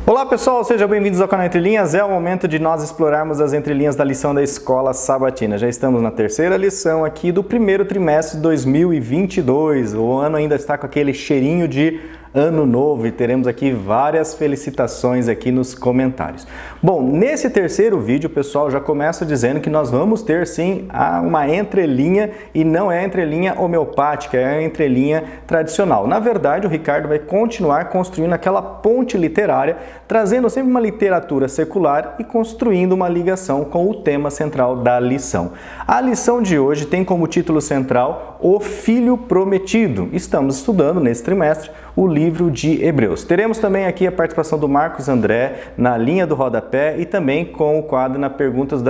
Olá pessoal, sejam bem-vindos ao canal Entre Linhas. É o momento de nós explorarmos as entrelinhas da lição da Escola Sabatina. Já estamos na terceira lição aqui do primeiro trimestre de 2022. O ano ainda está com aquele cheirinho de ano novo e teremos aqui várias felicitações aqui nos comentários. Bom, nesse terceiro vídeo, pessoal, já começa dizendo que nós vamos ter sim uma entrelinha e não é a entrelinha homeopática, é a entrelinha tradicional. Na verdade, o Ricardo vai continuar construindo aquela ponte literária, trazendo sempre uma literatura secular e construindo uma ligação com o tema central da lição. A lição de hoje tem como título central O Filho Prometido. Estamos estudando nesse trimestre o livro de Hebreus. Teremos também aqui a participação do Marcos André na linha do rodapé e também com o quadro na perguntas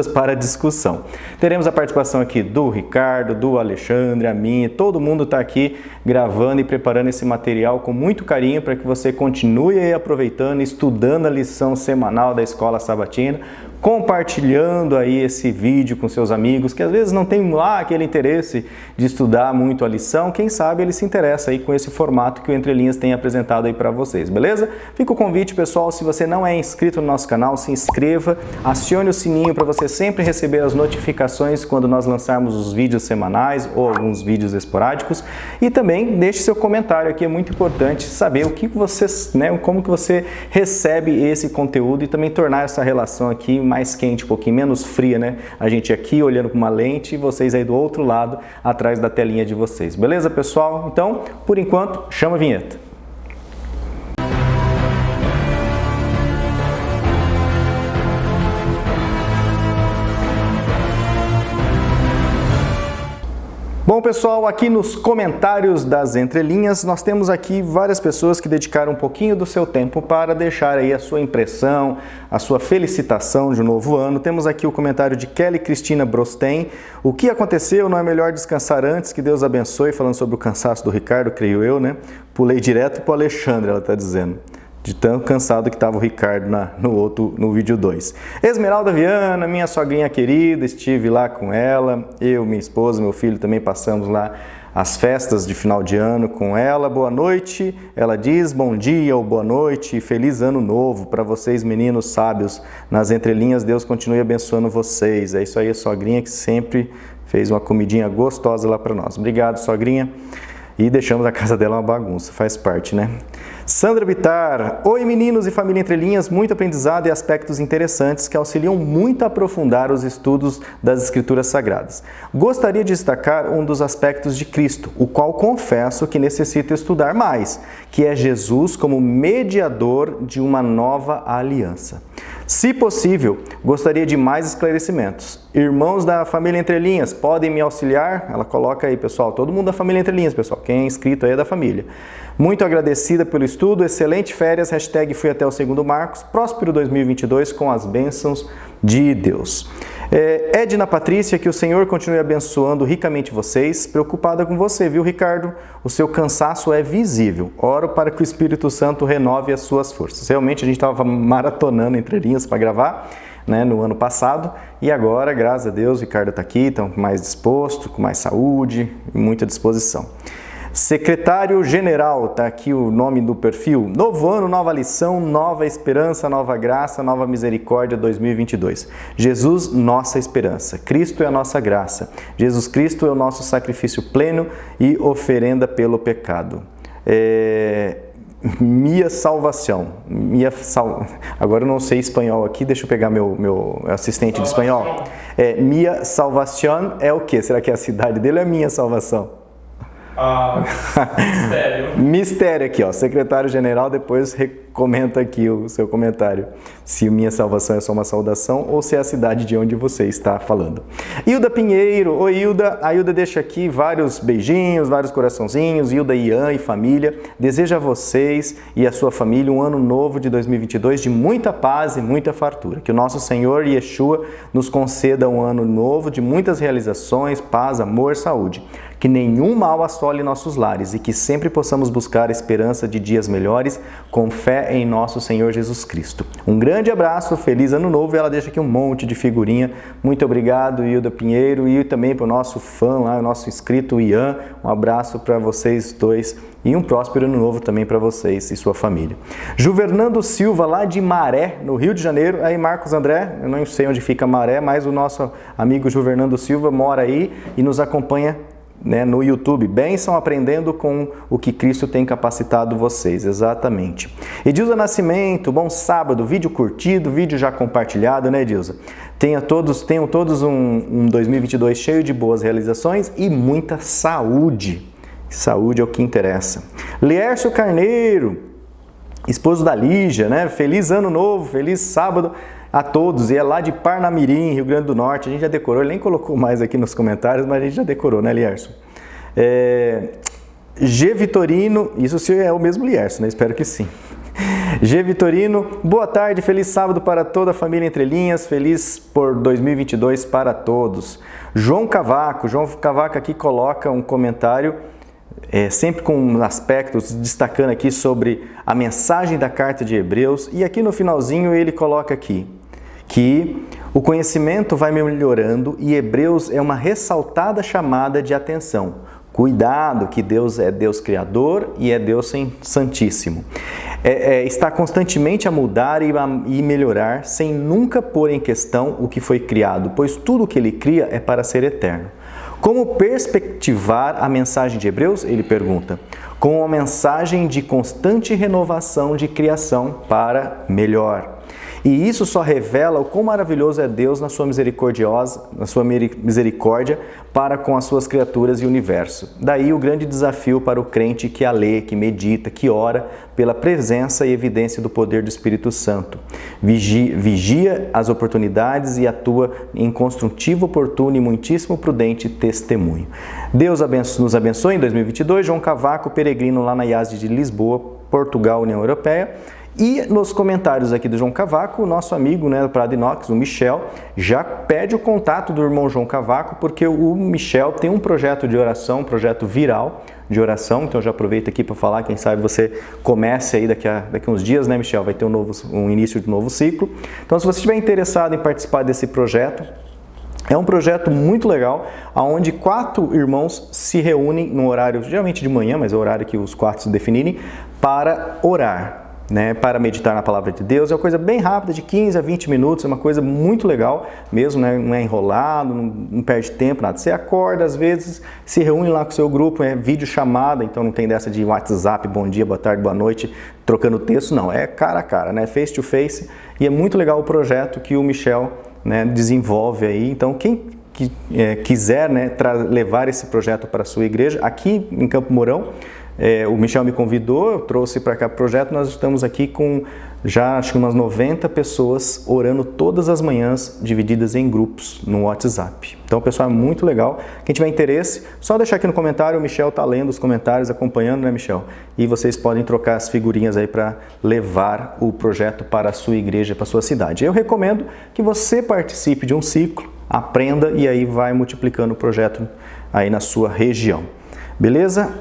para discussão. Teremos a participação aqui do Ricardo, do Alexandre, a minha, todo mundo está aqui gravando e preparando esse material com muito carinho para que você continue aí aproveitando, estudando a lição semanal da Escola Sabatina, compartilhando aí esse vídeo com seus amigos que às vezes não tem lá aquele interesse de estudar muito a lição, quem sabe ele se interessa aí com esse formato que o Entre Linhas tem apresentado aí para vocês, beleza? Fica o convite, pessoal, se você não é inscrito no nosso canal, se inscreva, acione o sininho para você sempre receber as notificações quando nós lançarmos os vídeos semanais ou alguns vídeos esporádicos e também deixe seu comentário aqui, é muito importante saber o que você, como que você recebe esse conteúdo e também tornar essa relação aqui mais quente, um pouquinho menos fria, né? A gente aqui olhando com uma lente e vocês aí do outro lado, atrás da telinha de vocês. Beleza, pessoal? Então, por enquanto, chama a vinheta. Bom, pessoal, aqui nos comentários das entrelinhas, nós temos aqui várias pessoas que dedicaram um pouquinho do seu tempo para deixar aí a sua impressão, a sua felicitação de um novo ano. Temos aqui o comentário de Kelly Cristina Brosten. O que aconteceu? Não é melhor descansar antes? Que Deus abençoe. Falando sobre o cansaço do Ricardo, creio eu, né? Pulei direto para o Alexandre, ela está dizendo. De tão cansado que estava o Ricardo no vídeo 2. Esmeralda Viana, minha sogrinha querida, estive lá com ela, eu, minha esposa, meu filho também passamos lá as festas de final de ano com ela. Boa noite, ela diz, bom dia ou boa noite, feliz ano novo para vocês meninos sábios. Nas entrelinhas, Deus continue abençoando vocês. É isso aí, a sogrinha que sempre fez uma comidinha gostosa lá para nós. Obrigado, sogrinha. E deixamos a casa dela uma bagunça, faz parte, né? Sandra Bittar, oi meninos e família Entre Linhas, muito aprendizado e aspectos interessantes que auxiliam muito a aprofundar os estudos das Escrituras Sagradas. Gostaria de destacar um dos aspectos de Cristo, o qual confesso que necessito estudar mais, que é Jesus como mediador de uma nova aliança. Se possível, gostaria de mais esclarecimentos. Irmãos da família Entre Linhas, podem me auxiliar? Ela coloca aí, pessoal, todo mundo da família Entre Linhas, pessoal, quem é inscrito aí é da família. Muito agradecida pelo estudo, excelente férias, hashtag fui até o segundo Marcos, próspero 2022 com as bênçãos de Deus. Edna Patrícia, que o Senhor continue abençoando ricamente vocês, preocupada com você, viu, Ricardo? O seu cansaço é visível. Oro para que o Espírito Santo renove as suas forças. Realmente a gente estava maratonando Entre Linhas para gravar, né, no ano passado, e agora, graças a Deus, o Ricardo está aqui, está mais disposto, com mais saúde e muita disposição. Secretário-Geral, está aqui o nome do perfil. Novo ano, nova lição, nova esperança, nova graça, nova misericórdia 2022. Jesus, nossa esperança. Cristo é a nossa graça. Jesus Cristo é o nosso sacrifício pleno e oferenda pelo pecado. Minha salvação. Agora eu não sei espanhol aqui, deixa eu pegar meu assistente de espanhol. Minha salvação é o quê? Será que é a cidade dele ou é minha salvação? Mistério. Mistério aqui, ó. Secretário-geral, depois comenta aqui o seu comentário. Se minha salvação é só uma saudação ou se é a cidade de onde você está falando. Hilda Pinheiro. Oi, Hilda. A Hilda deixa aqui vários beijinhos, vários coraçãozinhos. Hilda, Ian e família. Deseja a vocês e a sua família um ano novo de 2022 de muita paz e muita fartura. Que o nosso Senhor Yeshua nos conceda um ano novo de muitas realizações, paz, amor, saúde. que nenhum mal assole nossos lares e que sempre possamos buscar a esperança de dias melhores com fé em nosso Senhor Jesus Cristo. Um grande abraço, feliz ano novo, e ela deixa aqui um monte de figurinha. Muito obrigado, Hilda Pinheiro, e também para o nosso fã lá, o nosso inscrito Ian. Um abraço para vocês dois e um próspero ano novo também para vocês e sua família. Juvernando Silva, lá de Maré, no Rio de Janeiro. Aí, Marcos André, eu não sei onde fica Maré, mas o nosso amigo Juvernando Silva mora aí e nos acompanha, né, no YouTube. Bênção aprendendo com o que Cristo tem capacitado vocês, exatamente. Edilza Nascimento, bom sábado, vídeo curtido, vídeo já compartilhado, né, Edilza? Tenham todos um 2022 cheio de boas realizações e muita saúde. Saúde é o que interessa. Liercio Carneiro, esposo da Lígia, né? Feliz ano novo, feliz sábado a todos. E é lá de Parnamirim, Rio Grande do Norte. A gente já decorou, ele nem colocou mais aqui nos comentários, mas a gente já decorou, né, Liercio? G. Vitorino, isso é o mesmo Liercio, né? Espero que sim. G. Vitorino, boa tarde, feliz sábado para toda a família Entre Linhas, feliz por 2022 para todos. João Cavaco aqui coloca um comentário, sempre com aspectos, destacando aqui sobre a mensagem da carta de Hebreus, e aqui no finalzinho ele coloca aqui que o conhecimento vai melhorando e Hebreus é uma ressaltada chamada de atenção. Cuidado, que Deus é Deus Criador e é Deus Santíssimo. Está constantemente a mudar e melhorar, sem nunca pôr em questão o que foi criado, pois tudo o que Ele cria é para ser eterno. Como perspectivar a mensagem de Hebreus? Ele pergunta. Com uma mensagem de constante renovação de criação para melhor. E isso só revela o quão maravilhoso é Deus na sua misericórdia para com as suas criaturas e o universo. Daí o grande desafio para o crente que a lê, que medita, que ora pela presença e evidência do poder do Espírito Santo. Vigia as oportunidades e atua em construtivo, oportuno e muitíssimo prudente testemunho. Deus nos abençoe em 2022. João Cavaco, peregrino lá na IASD de Lisboa, Portugal, União Europeia. E nos comentários aqui do João Cavaco, o nosso amigo, né, do Prado Inox, o Michel, já pede o contato do irmão João Cavaco, porque o Michel tem um projeto de oração, um projeto viral de oração, então já aproveito aqui para falar, quem sabe você comece aí daqui a uns dias, né, Michel? Vai ter um início de um novo ciclo. Então, se você estiver interessado em participar desse projeto, é um projeto muito legal, onde 4 irmãos se reúnem no horário, geralmente de manhã, mas é o horário que os 4 se definirem, para orar. Né, para meditar na palavra de Deus. É uma coisa bem rápida, de 15 a 20 minutos, é uma coisa muito legal mesmo, né? Não é enrolado, não perde tempo, nada. Você acorda, às vezes, se reúne lá com o seu grupo, é vídeo chamada, então não tem dessa de WhatsApp, bom dia, boa tarde, boa noite, trocando texto, não, é cara a cara, né? Face to face, e é muito legal o projeto que o Michel, né, desenvolve aí. Então, quem quiser, né, levar esse projeto para a sua igreja, aqui em Campo Mourão, o Michel me convidou, eu trouxe para cá o projeto, nós estamos aqui com já acho que umas 90 pessoas orando todas as manhãs, divididas em grupos no WhatsApp. Então, pessoal, é muito legal. Quem tiver interesse, só deixar aqui no comentário, o Michel está lendo os comentários, acompanhando, né, Michel? E vocês podem trocar as figurinhas aí para levar o projeto para a sua igreja, para a sua cidade. Eu recomendo que você participe de um ciclo, aprenda e aí vai multiplicando o projeto aí na sua região. Beleza?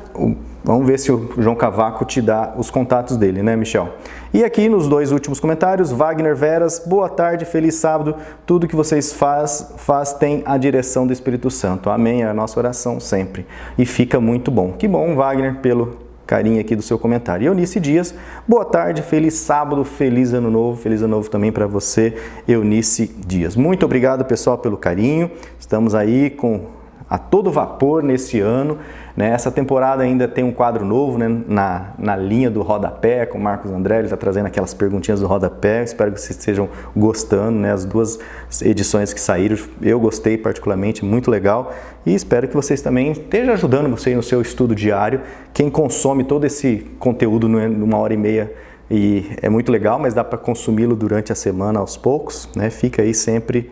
Vamos ver se o João Cavaco te dá os contatos dele, né, Michel? E aqui nos 2 últimos comentários, Wagner Veras, boa tarde, feliz sábado. Tudo que vocês faz tem a direção do Espírito Santo. Amém, é a nossa oração sempre. E fica muito bom. Que bom, Wagner, pelo carinho aqui do seu comentário. E Eunice Dias, boa tarde, feliz sábado, feliz ano novo também para você, Eunice Dias. Muito obrigado, pessoal, pelo carinho. Estamos aí a todo vapor nesse ano, né? Essa temporada ainda tem um quadro novo, né, na linha do rodapé, com o Marcos André, ele está trazendo aquelas perguntinhas do rodapé, espero que vocês estejam gostando, né? As 2 edições que saíram, eu gostei particularmente, muito legal, e espero que vocês também estejam ajudando você no seu estudo diário. Quem consome todo esse conteúdo numa hora e meia, e é muito legal, mas dá para consumi-lo durante a semana aos poucos, né? Fica aí sempre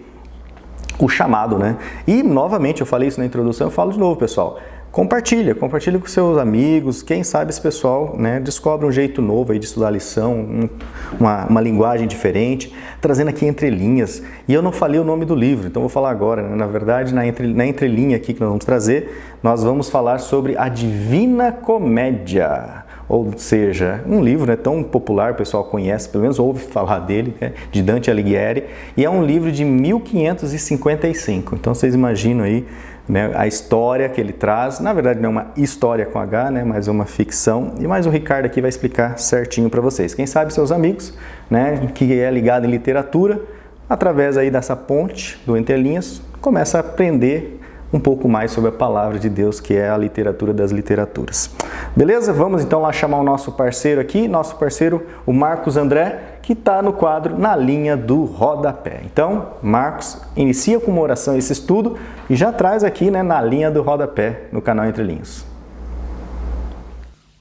o chamado, né? E, novamente, eu falei isso na introdução, eu falo de novo, pessoal. compartilha com seus amigos, quem sabe esse pessoal, né, descobre um jeito novo aí de estudar a lição, uma linguagem diferente, trazendo aqui entrelinhas. E eu não falei o nome do livro, então vou falar agora, né? Na verdade, na entrelinha aqui que nós vamos trazer, nós vamos falar sobre a Divina Comédia. Ou seja, um livro, né, tão popular, o pessoal conhece, pelo menos ouve falar dele, né, de Dante Alighieri, e é um livro de 1555. Então vocês imaginam aí, né, a história que ele traz. Na verdade não é uma história com H, né, mas uma ficção. E mais o Ricardo aqui vai explicar certinho para vocês. Quem sabe seus amigos, né, que é ligado em literatura, através aí dessa ponte do Entre Linhas, começa a aprender um pouco mais sobre a palavra de Deus, que é a literatura das literaturas. Beleza? Vamos então lá chamar o nosso parceiro aqui, o Marcos André, que está no quadro Na Linha do Rodapé. Então, Marcos, inicia com uma oração esse estudo e já traz aqui, né, Na Linha do Rodapé, no canal Entre Linhas.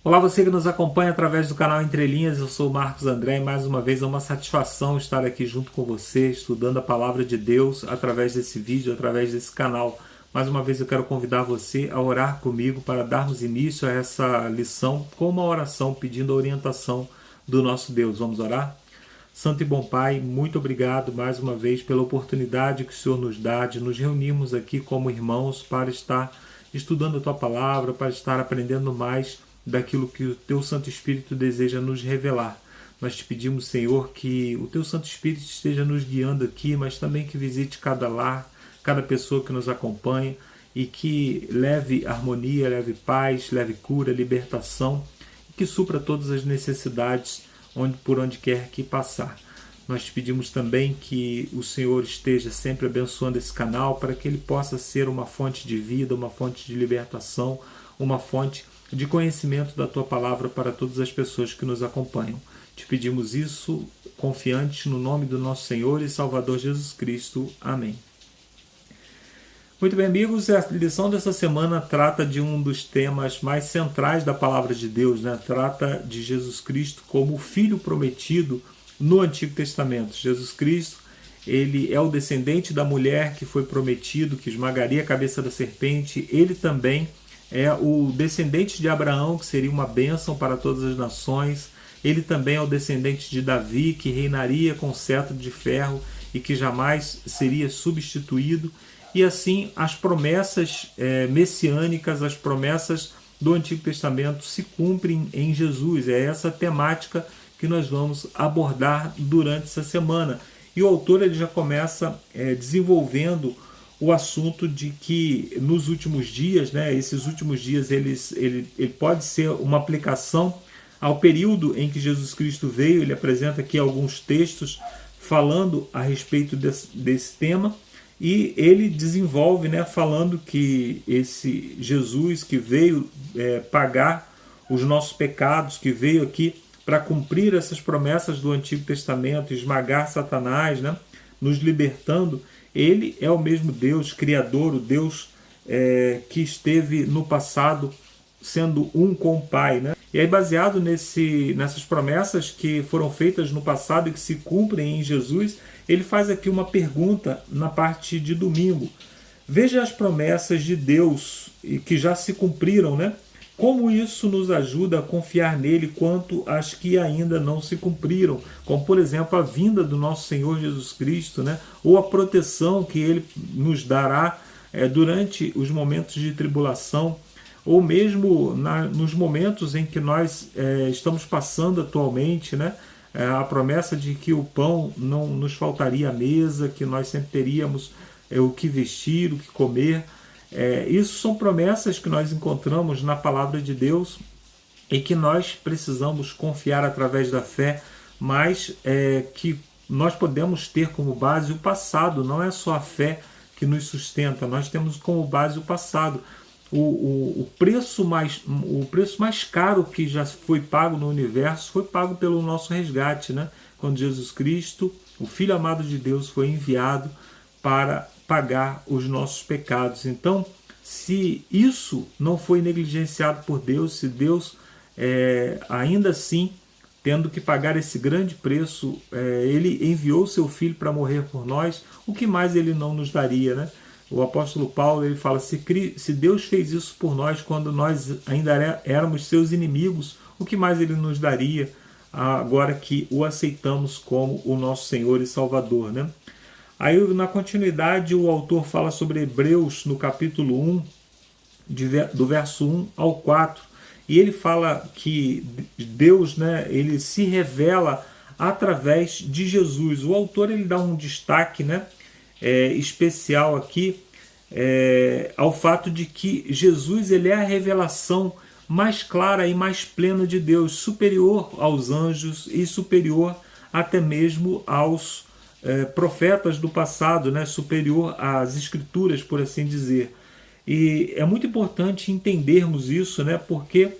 Olá, você que nos acompanha através do canal Entre Linhas, eu sou o Marcos André e mais uma vez é uma satisfação estar aqui junto com você, estudando a palavra de Deus através desse vídeo, através desse canal. Mais uma vez eu quero convidar você a orar comigo para darmos início a essa lição com uma oração pedindo a orientação do nosso Deus. Vamos orar? Santo e bom Pai, muito obrigado mais uma vez pela oportunidade que o Senhor nos dá de nos reunirmos aqui como irmãos para estar estudando a Tua Palavra, para estar aprendendo mais daquilo que o Teu Santo Espírito deseja nos revelar. Nós te pedimos, Senhor, que o Teu Santo Espírito esteja nos guiando aqui, mas também que visite cada lar, cada pessoa que nos acompanha e que leve harmonia, leve paz, leve cura, libertação e que supra todas as necessidades por onde quer que passar. Nós te pedimos também que o Senhor esteja sempre abençoando esse canal para que ele possa ser uma fonte de vida, uma fonte de libertação, uma fonte de conhecimento da Tua Palavra para todas as pessoas que nos acompanham. Te pedimos isso confiantes no nome do nosso Senhor e Salvador Jesus Cristo. Amém. Muito bem, amigos, a lição dessa semana trata de um dos temas mais centrais da Palavra de Deus, né? Trata de Jesus Cristo como o Filho prometido no Antigo Testamento. Jesus Cristo, ele é o descendente da mulher que foi prometido, que esmagaria a cabeça da serpente. Ele também é o descendente de Abraão, que seria uma bênção para todas as nações. Ele também é o descendente de Davi, que reinaria com cetro de ferro e que jamais seria substituído. E assim as promessas messiânicas, as promessas do Antigo Testamento se cumprem em Jesus. É essa temática que nós vamos abordar durante essa semana. E o autor ele já começa desenvolvendo o assunto de que nos últimos dias, né, esses últimos dias ele pode ser uma aplicação ao período em que Jesus Cristo veio. Ele apresenta aqui alguns textos falando a respeito desse tema. E ele desenvolve, né, falando que esse Jesus que veio pagar os nossos pecados, que veio aqui para cumprir essas promessas do Antigo Testamento, esmagar Satanás, né, nos libertando, ele é o mesmo Deus, Criador, o Deus que esteve no passado sendo um com o Pai, né? E aí, baseado nessas promessas que foram feitas no passado e que se cumprem em Jesus, ele faz aqui uma pergunta na parte de domingo. Veja as promessas de Deus que já se cumpriram, né? Como isso nos ajuda a confiar nele quanto às que ainda não se cumpriram, como, por exemplo, a vinda do nosso Senhor Jesus Cristo, né? Ou a proteção que ele nos dará durante os momentos de tribulação, ou mesmo nos momentos em que nós estamos passando atualmente, né? A promessa de que o pão não nos faltaria à mesa, que nós sempre teríamos o que vestir, o que comer. Isso são promessas que nós encontramos na palavra de Deus e que nós precisamos confiar através da fé, mas que nós podemos ter como base o passado. Não é só a fé que nos sustenta, nós temos como base o passado. O preço mais caro que já foi pago no universo foi pago pelo nosso resgate, né? Quando Jesus Cristo, o Filho amado de Deus, foi enviado para pagar os nossos pecados. Então, se isso não foi negligenciado por Deus, se Deus ainda assim, tendo que pagar esse grande preço, ele enviou seu Filho para morrer por nós, o que mais ele não nos daria, né? O apóstolo Paulo ele fala, se Deus fez isso por nós quando nós ainda éramos seus inimigos, o que mais ele nos daria agora que o aceitamos como o nosso Senhor e Salvador, né? Aí, na continuidade, o autor fala sobre Hebreus, no capítulo 1, do verso 1 ao 4, e ele fala que Deus, né, ele se revela através de Jesus. O autor ele dá um destaque, né, especial aqui ao fato de que Jesus ele é a revelação mais clara e mais plena de Deus, superior aos anjos e superior até mesmo aos profetas do passado, né? Superior às escrituras, por assim dizer. E é muito importante entendermos isso, né? Porque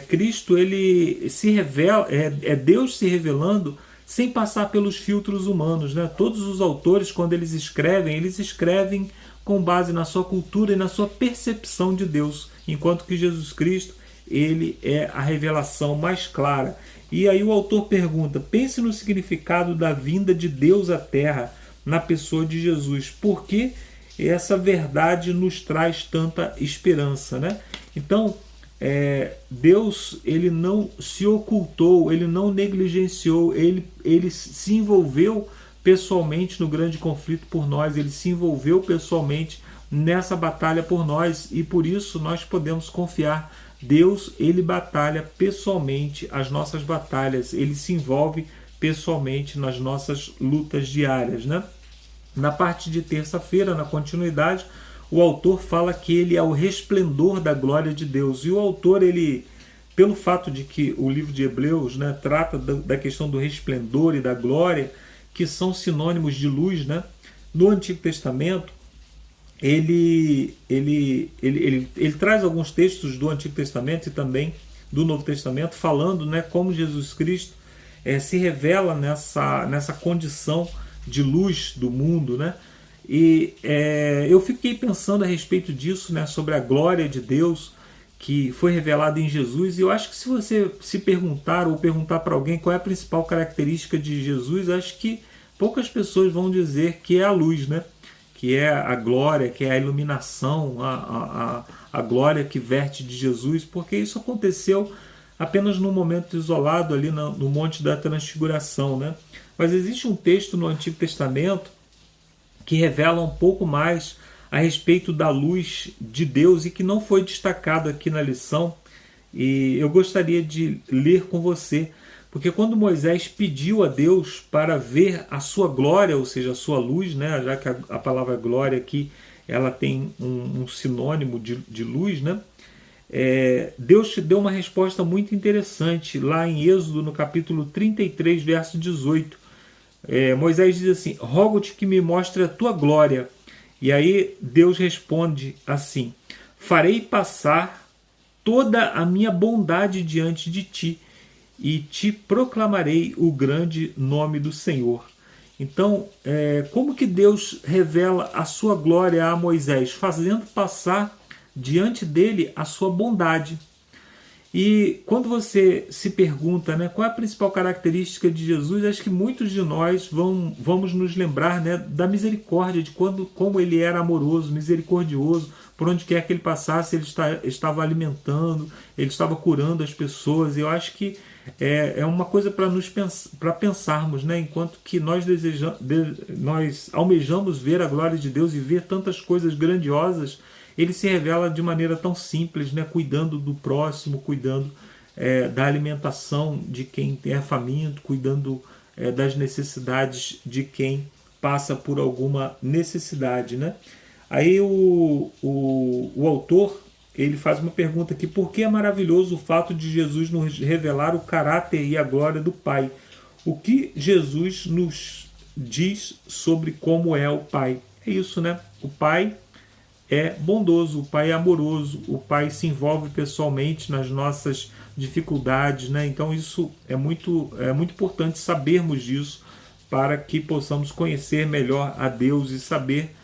Cristo ele se revela, é Deus se revelando sem passar pelos filtros humanos, né? Todos os autores, quando eles escrevem com base na sua cultura e na sua percepção de Deus, enquanto que Jesus Cristo ele é a revelação mais clara. E aí o autor pergunta, pense no significado da vinda de Deus à Terra na pessoa de Jesus. Por que essa verdade nos traz tanta esperança, né? Então, Deus ele não se ocultou, ele não negligenciou, ele se envolveu pessoalmente no grande conflito por nós, ele se envolveu pessoalmente nessa batalha por nós, e por isso nós podemos confiar. Deus ele batalha pessoalmente as nossas batalhas, ele se envolve pessoalmente nas nossas lutas diárias, né? Na parte de terça-feira, na continuidade, o autor fala que ele é o resplendor da glória de Deus. E o autor, ele, pelo fato de que o livro de Hebreus, né, trata da questão do resplendor e da glória, que são sinônimos de luz, né? No Antigo Testamento, ele traz alguns textos do Antigo Testamento e também do Novo Testamento, falando, né, como Jesus Cristo se revela nessa condição de luz do mundo, né? E eu fiquei pensando a respeito disso, né, sobre a glória de Deus que foi revelada em Jesus, e eu acho que se você se perguntar ou perguntar para alguém qual é a principal característica de Jesus, acho que poucas pessoas vão dizer que é a luz, né? Que é a glória, que é a iluminação, a glória que verte de Jesus, porque isso aconteceu apenas num momento isolado ali no Monte da Transfiguração, né? Mas existe um texto no Antigo Testamento que revela um pouco mais a respeito da luz de Deus e que não foi destacado aqui na lição, e eu gostaria de ler com você, porque quando Moisés pediu a Deus para ver a sua glória, ou seja, a sua luz, né, já que a palavra glória aqui ela tem um sinônimo de luz, né, Deus te deu uma resposta muito interessante lá em Êxodo, no capítulo 33, verso 18. Moisés diz assim, rogo-te que me mostre a tua glória. E aí Deus responde assim, farei passar toda a minha bondade diante de ti, e te proclamarei o grande nome do Senhor. Então, como que Deus revela a sua glória a Moisés? Fazendo passar diante dele a sua bondade. E quando você se pergunta, né, qual é a principal característica de Jesus, acho que muitos de nós vamos nos lembrar, né, da misericórdia, de como ele era amoroso, misericordioso, por onde quer que ele passasse, ele estava alimentando, ele estava curando as pessoas. E eu acho que é uma coisa para pensarmos, né, enquanto que nós almejamos ver a glória de Deus e ver tantas coisas grandiosas, ele se revela de maneira tão simples, né, cuidando do próximo, cuidando da alimentação de quem é faminto, cuidando das necessidades de quem passa por alguma necessidade, né? Aí o autor ele faz uma pergunta aqui, por que é maravilhoso o fato de Jesus nos revelar o caráter e a glória do Pai? O que Jesus nos diz sobre como é o Pai? É isso, né? O Pai é bondoso, o Pai é amoroso, o Pai se envolve pessoalmente nas nossas dificuldades, né? Então isso é muito importante sabermos disso para que possamos conhecer melhor a Deus e saber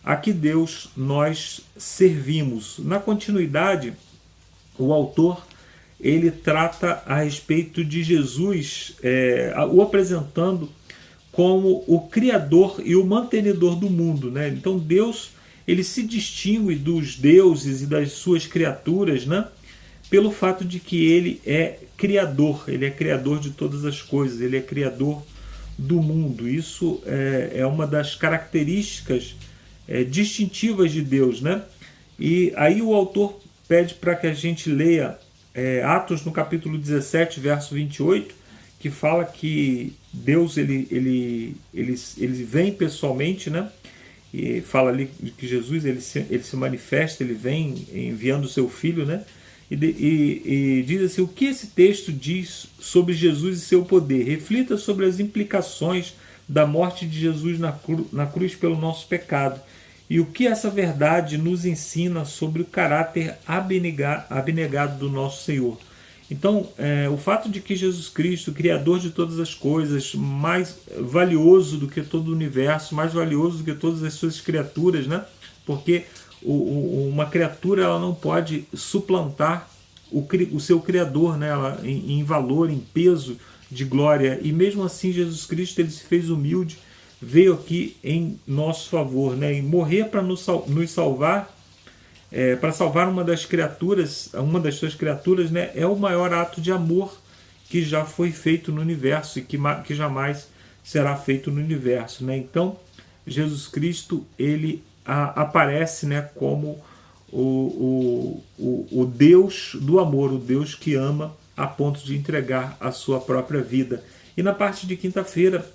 a que Deus nós servimos. Na continuidade, o autor ele trata a respeito de Jesus, o apresentando como o Criador e o mantenedor do mundo, né? Então Deus ele se distingue dos deuses e das suas criaturas, né? Pelo fato de que ele é criador de todas as coisas, ele é criador do mundo. Isso é uma das características distintivas de Deus, né? E aí o autor pede para que a gente leia Atos no capítulo 17, verso 28, que fala que Deus ele vem pessoalmente, né? E fala ali que Jesus ele se manifesta, ele vem enviando o seu Filho, né? E diz assim: o que esse texto diz sobre Jesus e seu poder? Reflita sobre as implicações da morte de Jesus na cruz pelo nosso pecado. E o que essa verdade nos ensina sobre o caráter abnegado do nosso Senhor. Então, o fato de que Jesus Cristo, Criador de todas as coisas, mais valioso do que todo o universo, mais valioso do que todas as suas criaturas, né? Porque uma criatura ela não pode suplantar o seu Criador, né? em valor, em peso de glória. E mesmo assim, Jesus Cristo ele se fez humilde, veio aqui em nosso favor, né? E morrer para nos salvar, para salvar uma das suas criaturas, né, é o maior ato de amor que já foi feito no universo e que jamais será feito no universo, né? Então, Jesus Cristo ele aparece, né, como o Deus do amor, o Deus que ama a ponto de entregar a sua própria vida. E na parte de quinta-feira,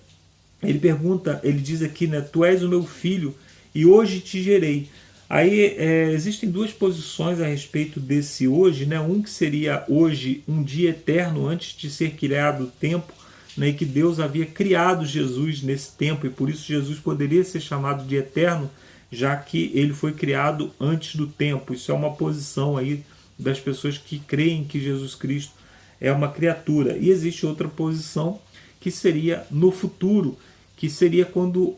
ele diz aqui, né, tu és o meu filho e hoje te gerei. Aí existem duas posições a respeito desse hoje, né? Um que seria hoje um dia eterno antes de ser criado o tempo, né? E que Deus havia criado Jesus nesse tempo e por isso Jesus poderia ser chamado de eterno, já que ele foi criado antes do tempo. Isso é uma posição aí das pessoas que creem que Jesus Cristo é uma criatura. E existe outra posição que seria no futuro, que seria quando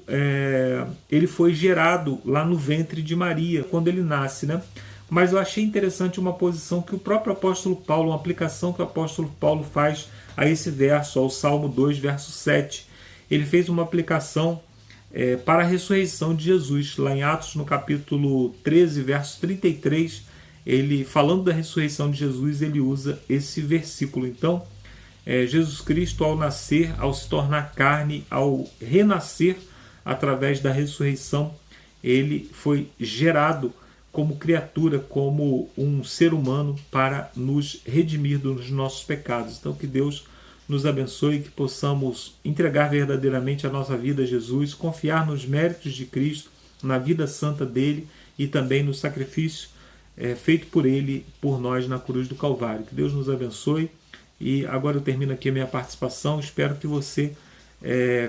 ele foi gerado lá no ventre de Maria, quando ele nasce, né? Mas eu achei interessante uma posição que o próprio apóstolo Paulo, uma aplicação que o apóstolo Paulo faz a esse verso, ao Salmo 2, verso 7. Ele fez uma aplicação para a ressurreição de Jesus, lá em Atos, no capítulo 13, verso 33, ele, falando da ressurreição de Jesus, ele usa esse versículo. Então, Jesus Cristo, ao nascer, ao se tornar carne, ao renascer através da ressurreição, ele foi gerado como criatura, como um ser humano para nos redimir dos nossos pecados. Então que Deus nos abençoe, que possamos entregar verdadeiramente a nossa vida a Jesus, confiar nos méritos de Cristo, na vida santa dele e também no sacrifício feito por ele, por nós na cruz do Calvário. Que Deus nos abençoe. E agora eu termino aqui a minha participação. Espero que você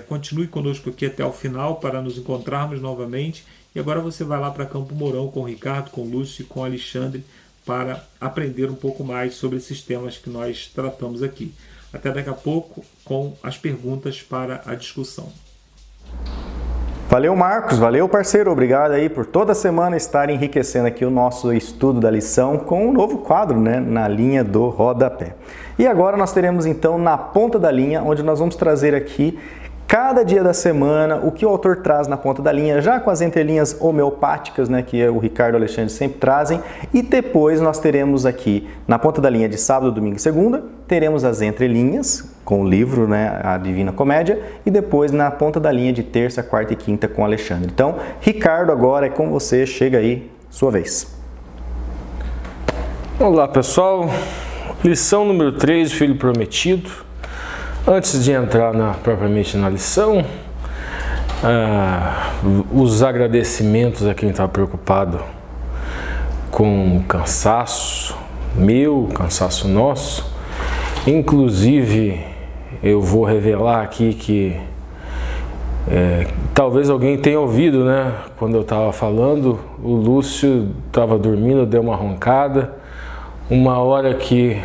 continue conosco aqui até o final para nos encontrarmos novamente. E agora você vai lá para Campo Mourão com o Ricardo, com o Lúcio e com o Alexandre para aprender um pouco mais sobre esses temas que nós tratamos aqui. Até daqui a pouco com as perguntas para a discussão. Valeu, Marcos. Valeu, parceiro. Obrigado aí por toda semana estar enriquecendo aqui o nosso estudo da lição com um novo quadro, né, na linha do rodapé. E agora nós teremos então na ponta da linha, onde nós vamos trazer aqui cada dia da semana o que o autor traz na ponta da linha, já com as entrelinhas homeopáticas, né, que o Ricardo e o Alexandre sempre trazem. E depois nós teremos aqui na ponta da linha de sábado, domingo e segunda, teremos as entrelinhas com o livro, né, a Divina Comédia, e depois na ponta da linha de terça, quarta e quinta com o Alexandre. Então, Ricardo, agora é com você, chega aí, sua vez. Olá, pessoal. Lição número 3, Filho Prometido. Antes de entrar propriamente na lição, os agradecimentos a quem está preocupado com o cansaço meu, cansaço nosso. Inclusive, eu vou revelar aqui que talvez alguém tenha ouvido, né? Quando eu estava falando, o Lúcio estava dormindo, deu uma roncada. Uma hora que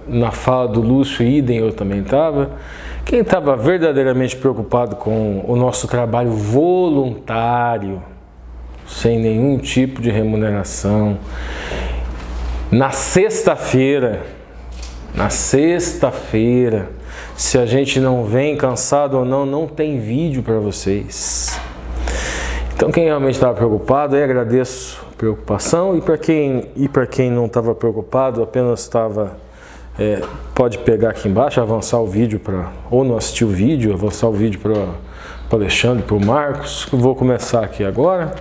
na fala do Lúcio, idem, eu também estava. Quem estava verdadeiramente preocupado com o nosso trabalho voluntário, sem nenhum tipo de remuneração, na sexta-feira, se a gente não vem cansado ou não, não tem vídeo para vocês. Então quem realmente estava preocupado, eu agradeço a preocupação, e para quem não estava preocupado, apenas estava, pode pegar aqui embaixo, avançar o vídeo ou não assistir o vídeo, avançar o vídeo para o Alexandre, para o Marcos. Eu vou começar aqui agora.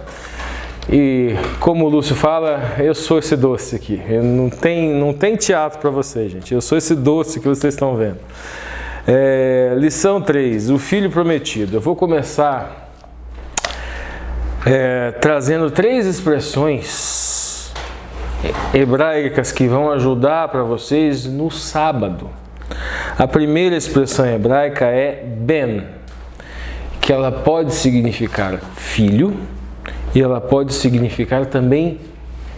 E como o Lúcio fala, eu sou esse doce aqui. Não tem teatro para vocês, gente. Eu sou esse doce que vocês estão vendo. Lição 3, o filho prometido. Eu vou começar trazendo 3 expressões hebraicas que vão ajudar para vocês no sábado. A primeira expressão hebraica é ben, que ela pode significar filho e ela pode significar também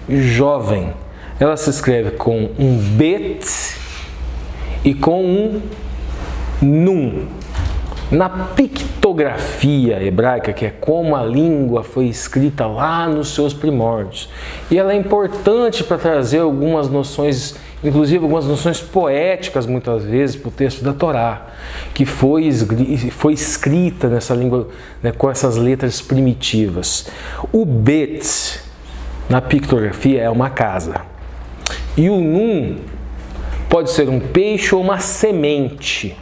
jovem. Ela se escreve com um bet e com um nun. Na pictografia hebraica, que é como a língua foi escrita lá nos seus primórdios, e ela é importante para trazer algumas noções, inclusive algumas noções poéticas, muitas vezes, para o texto da Torá, que foi escrita nessa língua, né, com essas letras primitivas. O bet, na pictografia, é uma casa. E o nun pode ser um peixe ou uma semente.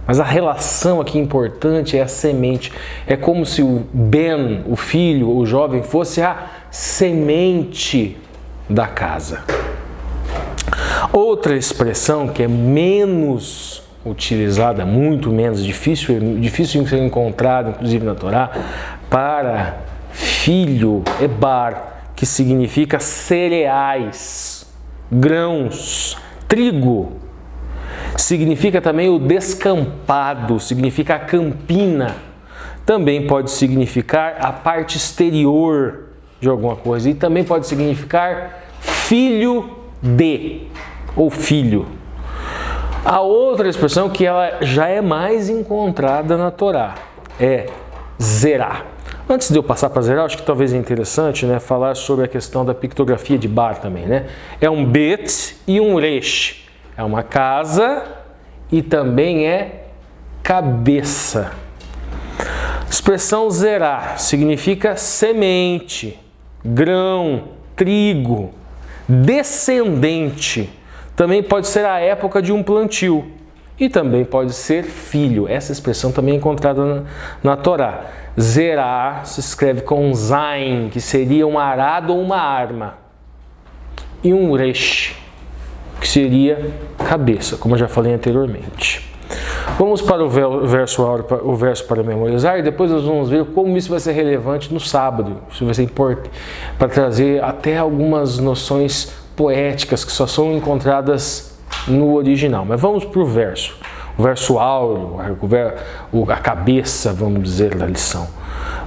Mas a relação aqui importante é a semente. É como se o ben, o filho, o jovem, fosse a semente da casa. Outra expressão que é menos utilizada, muito menos, difícil de ser encontrada, inclusive na Torá, para filho, é bar, que significa cereais, grãos, trigo. Significa também o descampado, significa a campina. Também pode significar a parte exterior de alguma coisa. E também pode significar filho de, ou filho. A outra expressão que ela já é mais encontrada na Torá é zerá. Antes de eu passar para zerá, acho que talvez é interessante, né, falar sobre a questão da pictografia de bar também, né? É um bet e um resh. É uma casa e também é cabeça. Expressão zerá significa semente, grão, trigo, descendente. Também pode ser a época de um plantio e também pode ser filho. Essa expressão também é encontrada na Torá. Zerá se escreve com zain, que seria um arado ou uma arma. E um resh, que seria cabeça, como eu já falei anteriormente. Vamos para o verso para memorizar e depois nós vamos ver como isso vai ser relevante no sábado. Isso vai ser importante para trazer até algumas noções poéticas que só são encontradas no original. Mas vamos para o verso áureo, a cabeça, vamos dizer, da lição.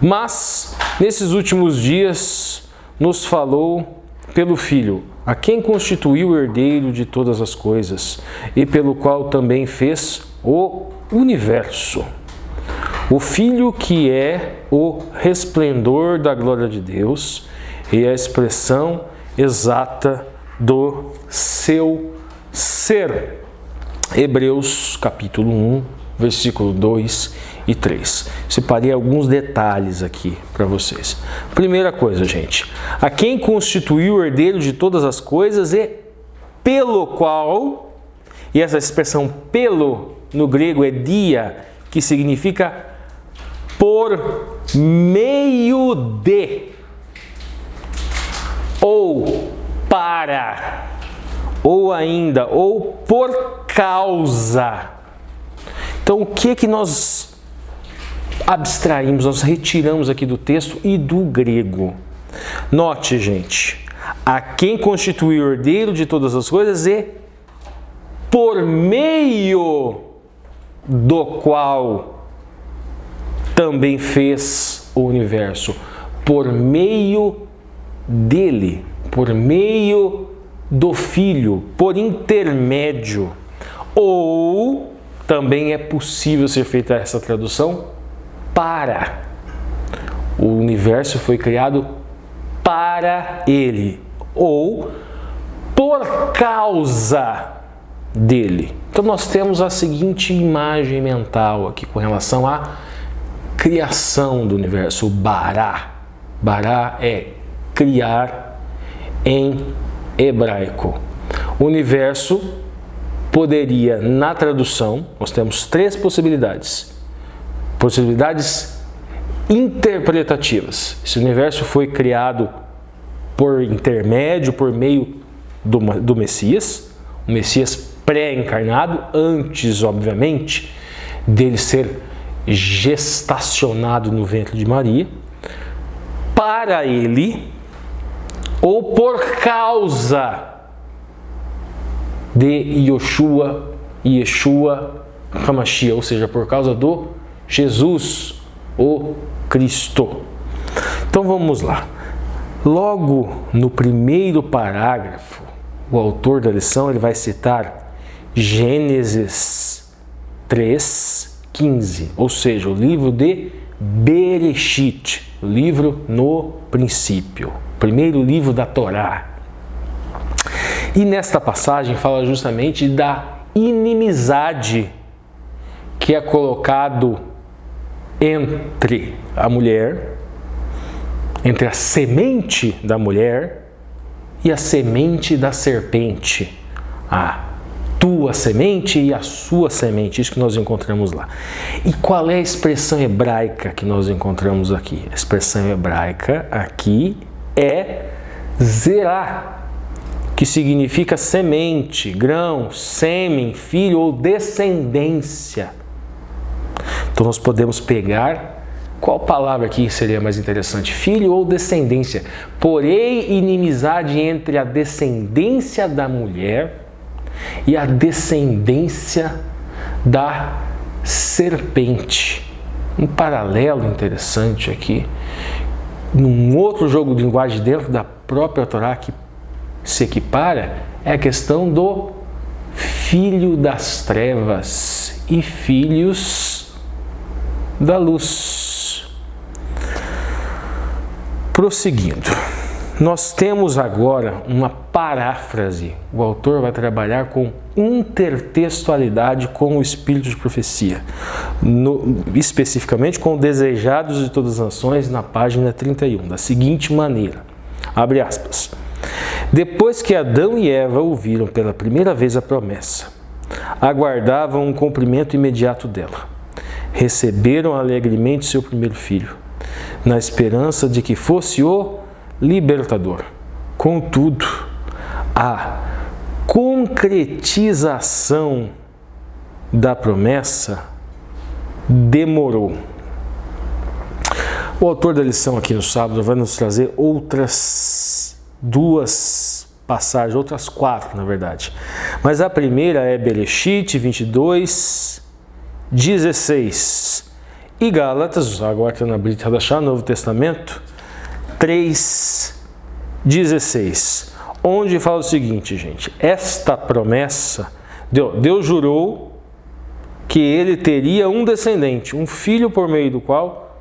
Mas, nesses últimos dias, nos falou pelo Filho, a quem constituiu o herdeiro de todas as coisas, e pelo qual também fez o universo. O Filho que é o resplendor da glória de Deus e a expressão exata do seu ser. Hebreus capítulo 1, versículo 2 e 3. Separei alguns detalhes aqui para vocês. Primeira coisa, gente. A quem constituiu o herdeiro de todas as coisas e pelo qual, e essa expressão pelo no grego é dia, que significa por meio de, ou para, ou ainda, ou por causa. Então, o que nós abstraímos, nós retiramos aqui do texto e do grego? Note, gente, a quem constitui o herdeiro de todas as coisas e por meio do qual também fez o universo. Por meio dele, por meio do Filho, por intermédio. Ou também é possível ser feita essa tradução para. O universo foi criado para ele, ou por causa dele. Então nós temos a seguinte imagem mental aqui com relação à criação do universo, o bará, Bará é criar em hebraico. Universo poderia, na tradução, nós temos 3 possibilidades. Possibilidades interpretativas. Esse universo foi criado por intermédio, por meio do Messias, o Messias pré-encarnado, antes, obviamente, dele ser gestacionado no ventre de Maria, para ele, ou por causa de Yeshua HaMashiach, ou seja, por causa do Jesus, o Cristo. Então vamos lá. Logo no primeiro parágrafo, o autor da lição ele vai citar Gênesis 3:15, ou seja, o livro de Bereshit, o livro no princípio, o primeiro livro da Torá. E nesta passagem fala justamente da inimizade que é colocado entre a mulher, entre a semente da mulher e a semente da serpente. A tua semente e a sua semente, isso que nós encontramos lá. E qual é a expressão hebraica que nós encontramos aqui? A expressão hebraica aqui é zerá, que significa semente, grão, sêmen, filho ou descendência. Então nós podemos pegar, qual palavra aqui seria mais interessante? Filho ou descendência. Porém, inimizade entre a descendência da mulher e a descendência da serpente. Um paralelo interessante aqui, num outro jogo de linguagem dentro da própria Torá que se equipara, é a questão do filho das trevas e filhos da luz. Prosseguindo, nós temos agora uma paráfrase. O autor vai trabalhar com intertextualidade com o espírito de profecia, especificamente com desejados de todas as nações, na página 31, da seguinte maneira, abre aspas: depois que Adão e Eva ouviram pela primeira vez a promessa, aguardavam um cumprimento imediato dela. Receberam alegremente seu primeiro filho, na esperança de que fosse o libertador. Contudo, a concretização da promessa demorou. O autor da lição aqui no sábado vai nos trazer outras 2 passagens, outras 4 na verdade. Mas a primeira é Bereshit 22:16 e Gálatas, agora está na Brit Hadashah, Novo Testamento, 3:16, onde fala o seguinte, gente: esta promessa, Deus jurou que ele teria um descendente, um filho por meio do qual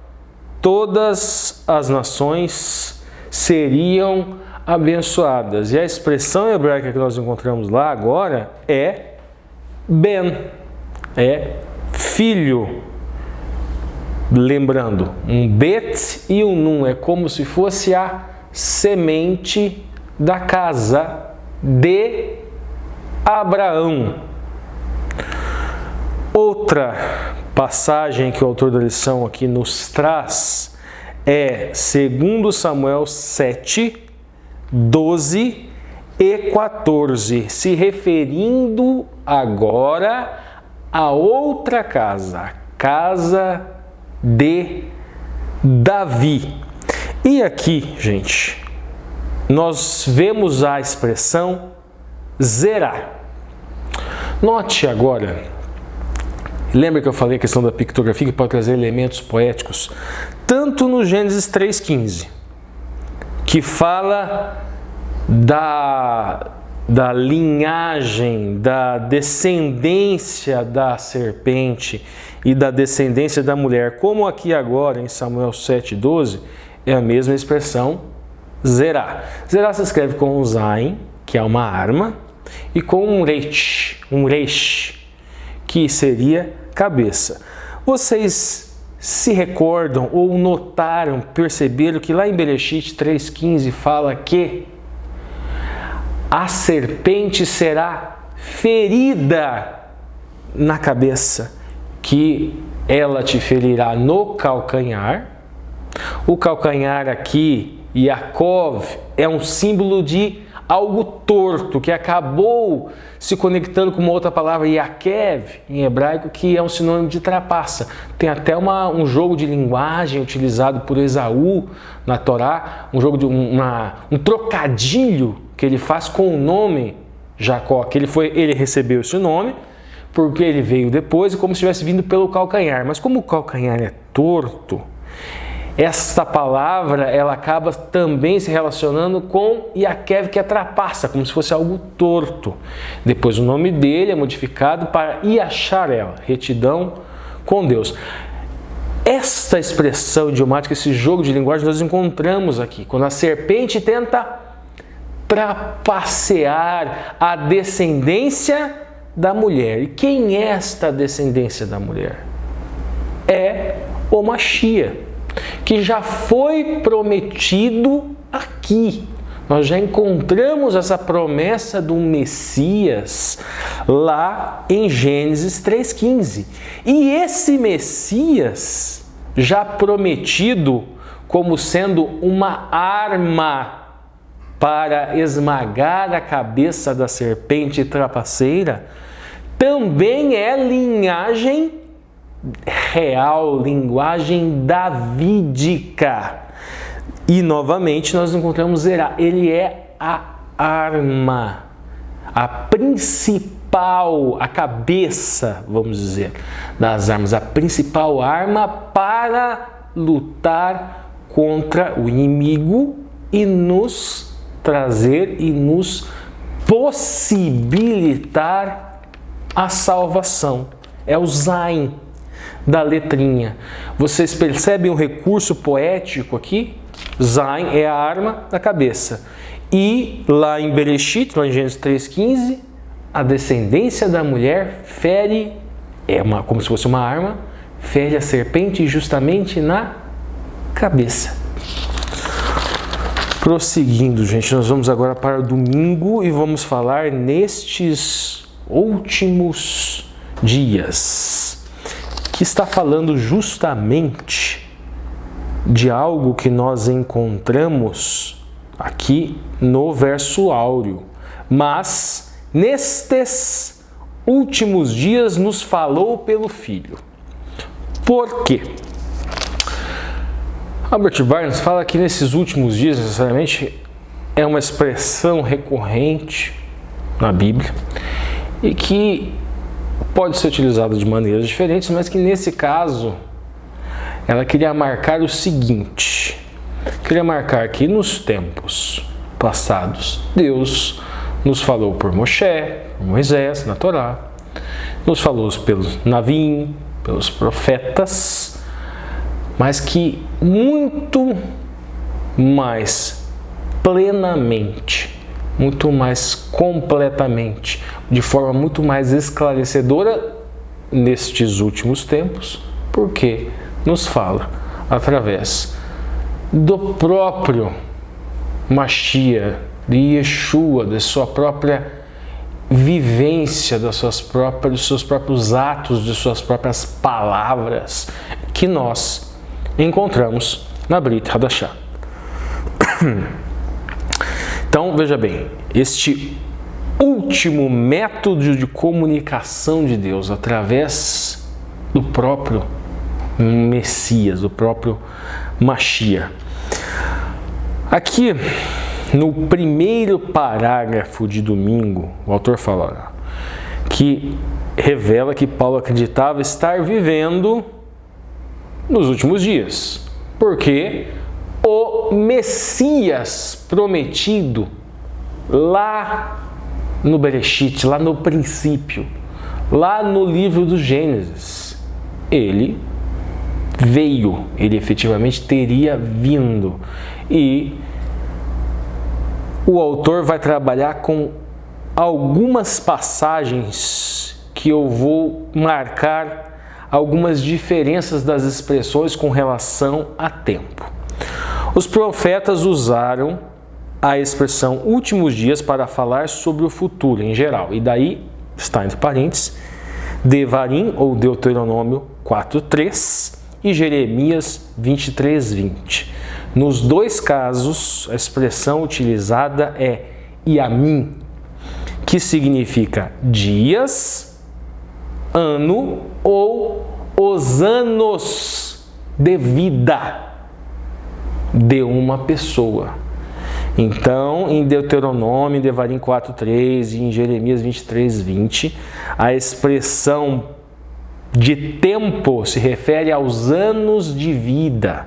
todas as nações seriam abençoadas. E a expressão hebraica que nós encontramos lá agora é Ben, é filho. Lembrando, um Bet e um Nun é como se fosse a semente da casa de Abraão. Outra passagem que o autor da lição aqui nos traz é 2 Samuel 7:12 e 14, se referindo agora a outra casa, a casa de Davi. E aqui, gente, nós vemos a expressão zerá. Note agora, lembra que eu falei a questão da pictografia que pode trazer elementos poéticos? Tanto no Gênesis 3:15, que fala da linhagem, da descendência da serpente e da descendência da mulher, como aqui agora em Samuel 7:12, é a mesma expressão zerá. Zerá se escreve com um zain, que é uma arma, e com um reish, que seria cabeça. Vocês se recordam ou notaram, perceberam que lá em Bereshit 3,15 fala que a serpente será ferida na cabeça, que ela te ferirá no calcanhar. O calcanhar aqui, Yaakov, é um símbolo de algo torto, que acabou se conectando com uma outra palavra, Yakev, em hebraico, que é um sinônimo de trapaça. Tem até um jogo de linguagem utilizado por Esaú na Torá, um trocadilho que ele faz com o nome Jacó, que ele recebeu esse nome porque ele veio depois e como se tivesse vindo pelo calcanhar. Mas como o calcanhar é torto, esta palavra ela acaba também se relacionando com Yakev, que é trapaça, como se fosse algo torto. Depois o nome dele é modificado para Yasharel, retidão com Deus. Esta expressão idiomática, esse jogo de linguagem, nós encontramos aqui, quando a serpente tenta trapacear a descendência da mulher. E quem é esta descendência da mulher? É o Mashiach, que já foi prometido aqui. Nós já encontramos essa promessa do Messias lá em Gênesis 3,15. E esse Messias, já prometido como sendo uma arma para esmagar a cabeça da serpente trapaceira, também é linhagem real, linguagem davídica. E novamente nós encontramos Zerá. Ele é a arma, a principal, a cabeça, vamos dizer, das armas, a principal arma para lutar contra o inimigo e nos trazer e nos possibilitar a salvação. É o Zain da letrinha. Vocês percebem o recurso poético aqui? Zain é a arma da cabeça. E lá em Bereshit, lá em Gênesis 3,15, a descendência da mulher fere, como se fosse uma arma, fere a serpente justamente na cabeça. Prosseguindo, gente, nós vamos agora para o domingo e vamos falar nestes últimos dias, que está falando justamente de algo que nós encontramos aqui no verso áureo. Mas nestes últimos dias nos falou pelo Filho. Por quê? Albert Barnes fala que nesses últimos dias, necessariamente, é uma expressão recorrente na Bíblia e que pode ser utilizada de maneiras diferentes, mas que nesse caso ela queria marcar o seguinte: queria marcar que nos tempos passados Deus nos falou por Moshe, por Moisés, na Torá, nos falou pelos Navim, pelos profetas, mas que muito mais plenamente, muito mais completamente, de forma muito mais esclarecedora nestes últimos tempos, porque nos fala através do próprio Mashiach, de Yeshua, da sua própria vivência, dos seus próprios atos, de suas próprias palavras, que nós encontramos na Brit Hadashah. Então, veja bem, este último método de comunicação de Deus através do próprio Messias, do próprio Mashiach. Aqui, no primeiro parágrafo de domingo, o autor fala que revela que Paulo acreditava estar vivendo nos últimos dias, porque o Messias prometido lá no Bereshit, lá no princípio, lá no livro do Gênesis, ele veio, ele efetivamente teria vindo. E o autor vai trabalhar com algumas passagens que eu vou marcar algumas diferenças das expressões com relação a tempo. Os profetas usaram a expressão últimos dias para falar sobre o futuro em geral, e daí está entre parênteses Devarim ou Deuteronômio 4:3 e Jeremias 23:20. Nos dois casos, a expressão utilizada é Yamim, que significa dias, ano ou os anos de vida de uma pessoa. Então, em Deuteronômio, em Devarim 4:3 e em Jeremias 23:20, a expressão de tempo se refere aos anos de vida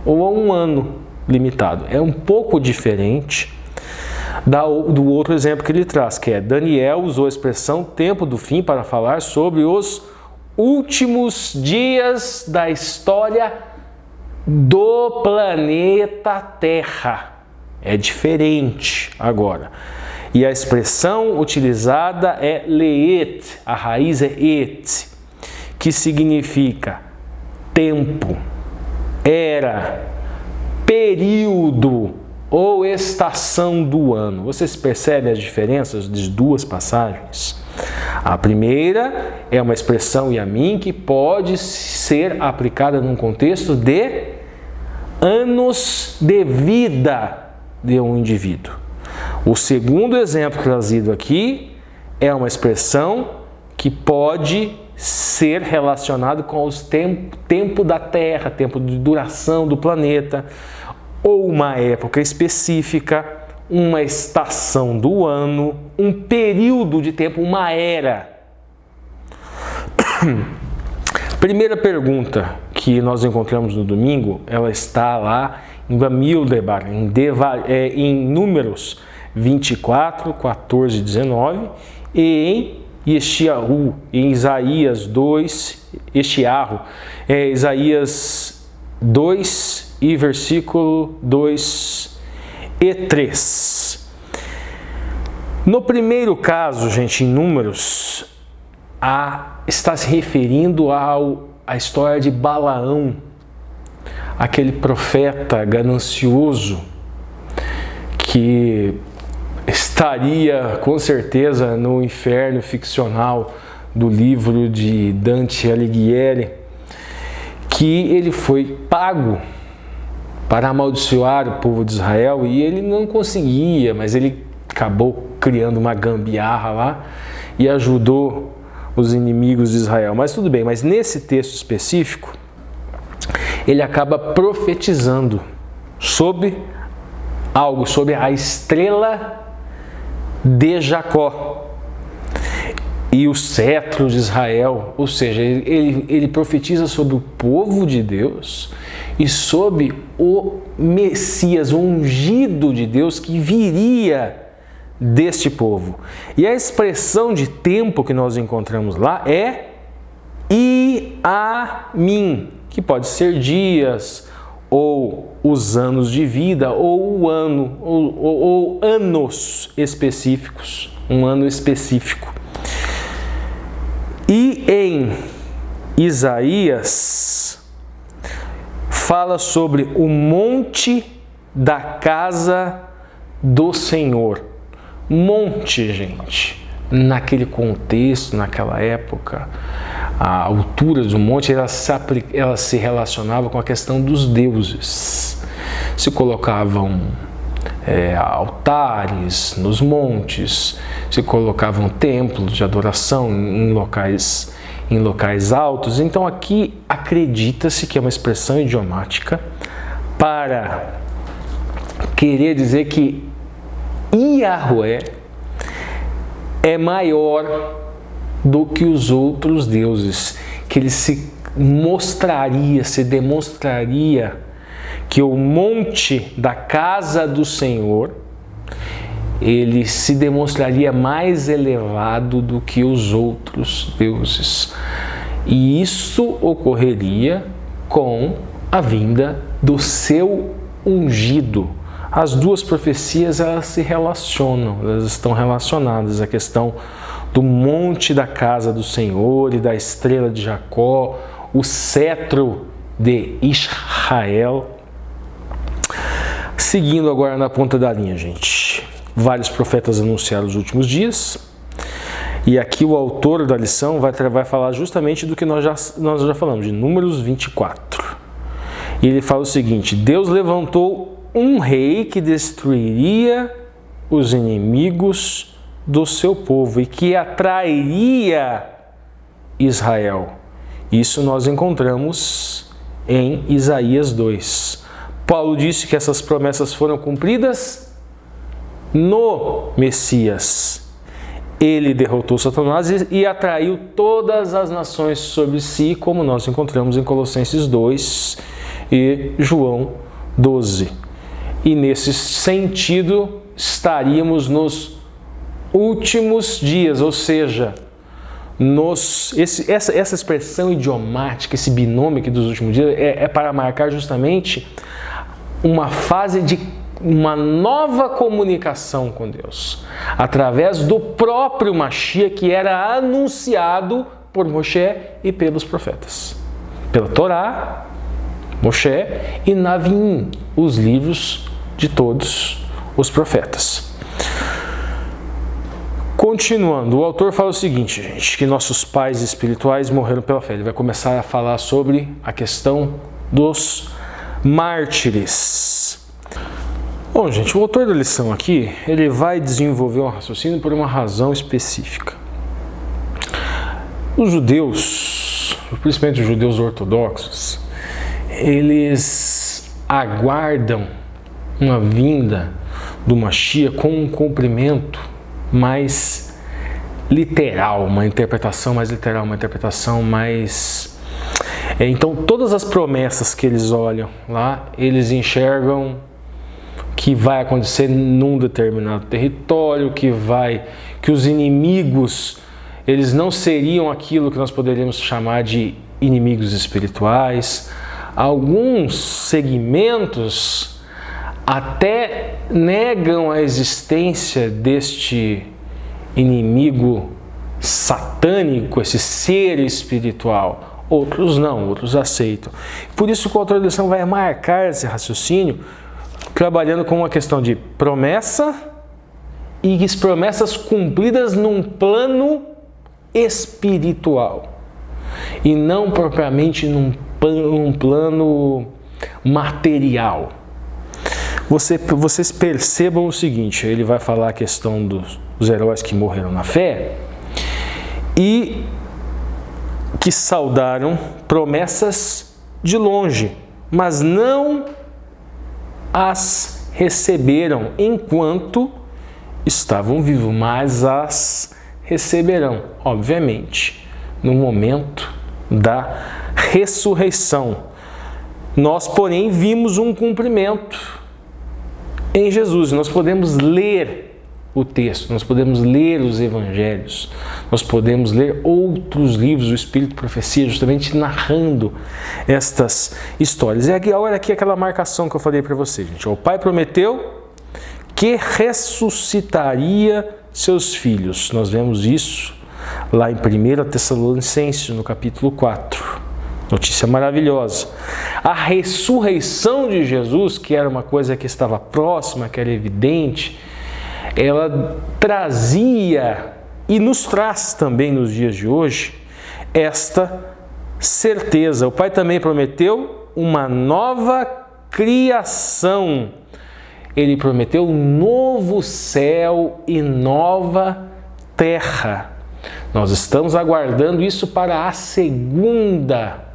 ou a um ano limitado. É um pouco diferente do outro exemplo que ele traz, que é Daniel usou a expressão tempo do fim para falar sobre os últimos dias da história do planeta Terra. É diferente agora. E a expressão utilizada é leet, a raiz é et, que significa tempo, era, período ou estação do ano. Vocês percebem as diferenças das duas passagens? A primeira é uma expressão Yamim que pode ser aplicada num contexto de anos de vida de um indivíduo. O segundo exemplo trazido aqui é uma expressão que pode ser relacionado com o tempo da Terra, tempo de duração do planeta, ou uma época específica, uma estação do ano, um período de tempo, uma era. Primeira pergunta que nós encontramos no domingo, ela está lá em Bamildebar, em Números 24, 14 e 19, e em Yeshayahu, em Isaías 2, Isaías 2 e versículo 2 e 3. No primeiro caso, gente, em Números, está se referindo à história de Balaão, aquele profeta ganancioso que estaria com certeza no inferno ficcional do livro de Dante Alighieri, que ele foi pago para amaldiçoar o povo de Israel e ele não conseguia, mas ele acabou criando uma gambiarra lá e ajudou os inimigos de Israel. Mas tudo bem, mas nesse texto específico, ele acaba profetizando sobre algo, sobre a estrela de Jacó e o cetro de Israel, ou seja, ele profetiza sobre o povo de Deus e sobre o Messias, o ungido de Deus que viria deste povo. E a expressão de tempo que nós encontramos lá é Yamim, que pode ser dias, ou os anos de vida, ou o ano, ou anos específicos, um ano específico. E em Isaías fala sobre o monte da casa do Senhor. Monte, gente, naquele contexto, naquela época, a altura do monte ela se relacionava com a questão dos deuses. Se colocavam altares nos montes, se colocavam templos de adoração em locais altos. Então aqui acredita-se que é uma expressão idiomática para querer dizer que Yahweh é maior do que os outros deuses, que ele se demonstraria que o monte da casa do Senhor, ele se demonstraria mais elevado do que os outros deuses. E isso ocorreria com a vinda do seu ungido. As duas profecias elas se relacionam, elas estão relacionadas. A questão do monte da casa do Senhor e da estrela de Jacó, o cetro de Israel. Seguindo agora na ponta da linha, gente. Vários profetas anunciaram os últimos dias. E aqui o autor da lição vai falar justamente do que nós já falamos, de Números 24. E ele fala o seguinte: Deus levantou um rei que destruiria os inimigos do seu povo e que atrairia Israel. Isso nós encontramos em Isaías 2. Paulo disse que essas promessas foram cumpridas no Messias. Ele derrotou Satanás e atraiu todas as nações sobre si, como nós encontramos em Colossenses 2 e João 12. E nesse sentido, estaríamos últimos dias, ou seja, essa expressão idiomática, esse binômio aqui dos últimos dias é para marcar justamente uma fase de uma nova comunicação com Deus, através do próprio Mashiach, que era anunciado por Moshe e pelos profetas, pela Torá, Moshe e Navim, os livros de todos os profetas. Continuando, o autor fala o seguinte, gente, que nossos pais espirituais morreram pela fé. Ele vai começar a falar sobre a questão dos mártires. Bom, gente, o autor da lição aqui, ele vai desenvolver um raciocínio por uma razão específica. Os judeus, principalmente os judeus ortodoxos, eles aguardam uma vinda do Mashiach com um cumprimento mais literal, uma interpretação mais literal, uma interpretação mais... Então, todas as promessas que eles olham lá, eles enxergam que vai acontecer num determinado território, que os inimigos, eles não seriam aquilo que nós poderíamos chamar de inimigos espirituais. Alguns segmentos até negam a existência deste inimigo satânico, esse ser espiritual. Outros não, outros aceitam. Por isso que o autor da lição vai marcar esse raciocínio, trabalhando com uma questão de promessa e promessas cumpridas num plano espiritual e não propriamente num plano material. Vocês percebam o seguinte, ele vai falar a questão dos heróis que morreram na fé e que saudaram promessas de longe, mas não as receberam enquanto estavam vivos, mas as receberão, obviamente, no momento da ressurreição. Nós, porém, vimos um cumprimento em Jesus. Nós podemos ler o texto, nós podemos ler os evangelhos, nós podemos ler outros livros do Espírito de Profecia, justamente narrando estas histórias. E aqui, olha aqui aquela marcação que eu falei para vocês, gente. O Pai prometeu que ressuscitaria seus filhos. Nós vemos isso lá em 1 Tessalonicenses, no capítulo 4. Notícia maravilhosa. A ressurreição de Jesus, que era uma coisa que estava próxima, que era evidente, ela trazia e nos traz também nos dias de hoje esta certeza. O Pai também prometeu uma nova criação. Ele prometeu um novo céu e nova terra. Nós estamos aguardando isso para a segunda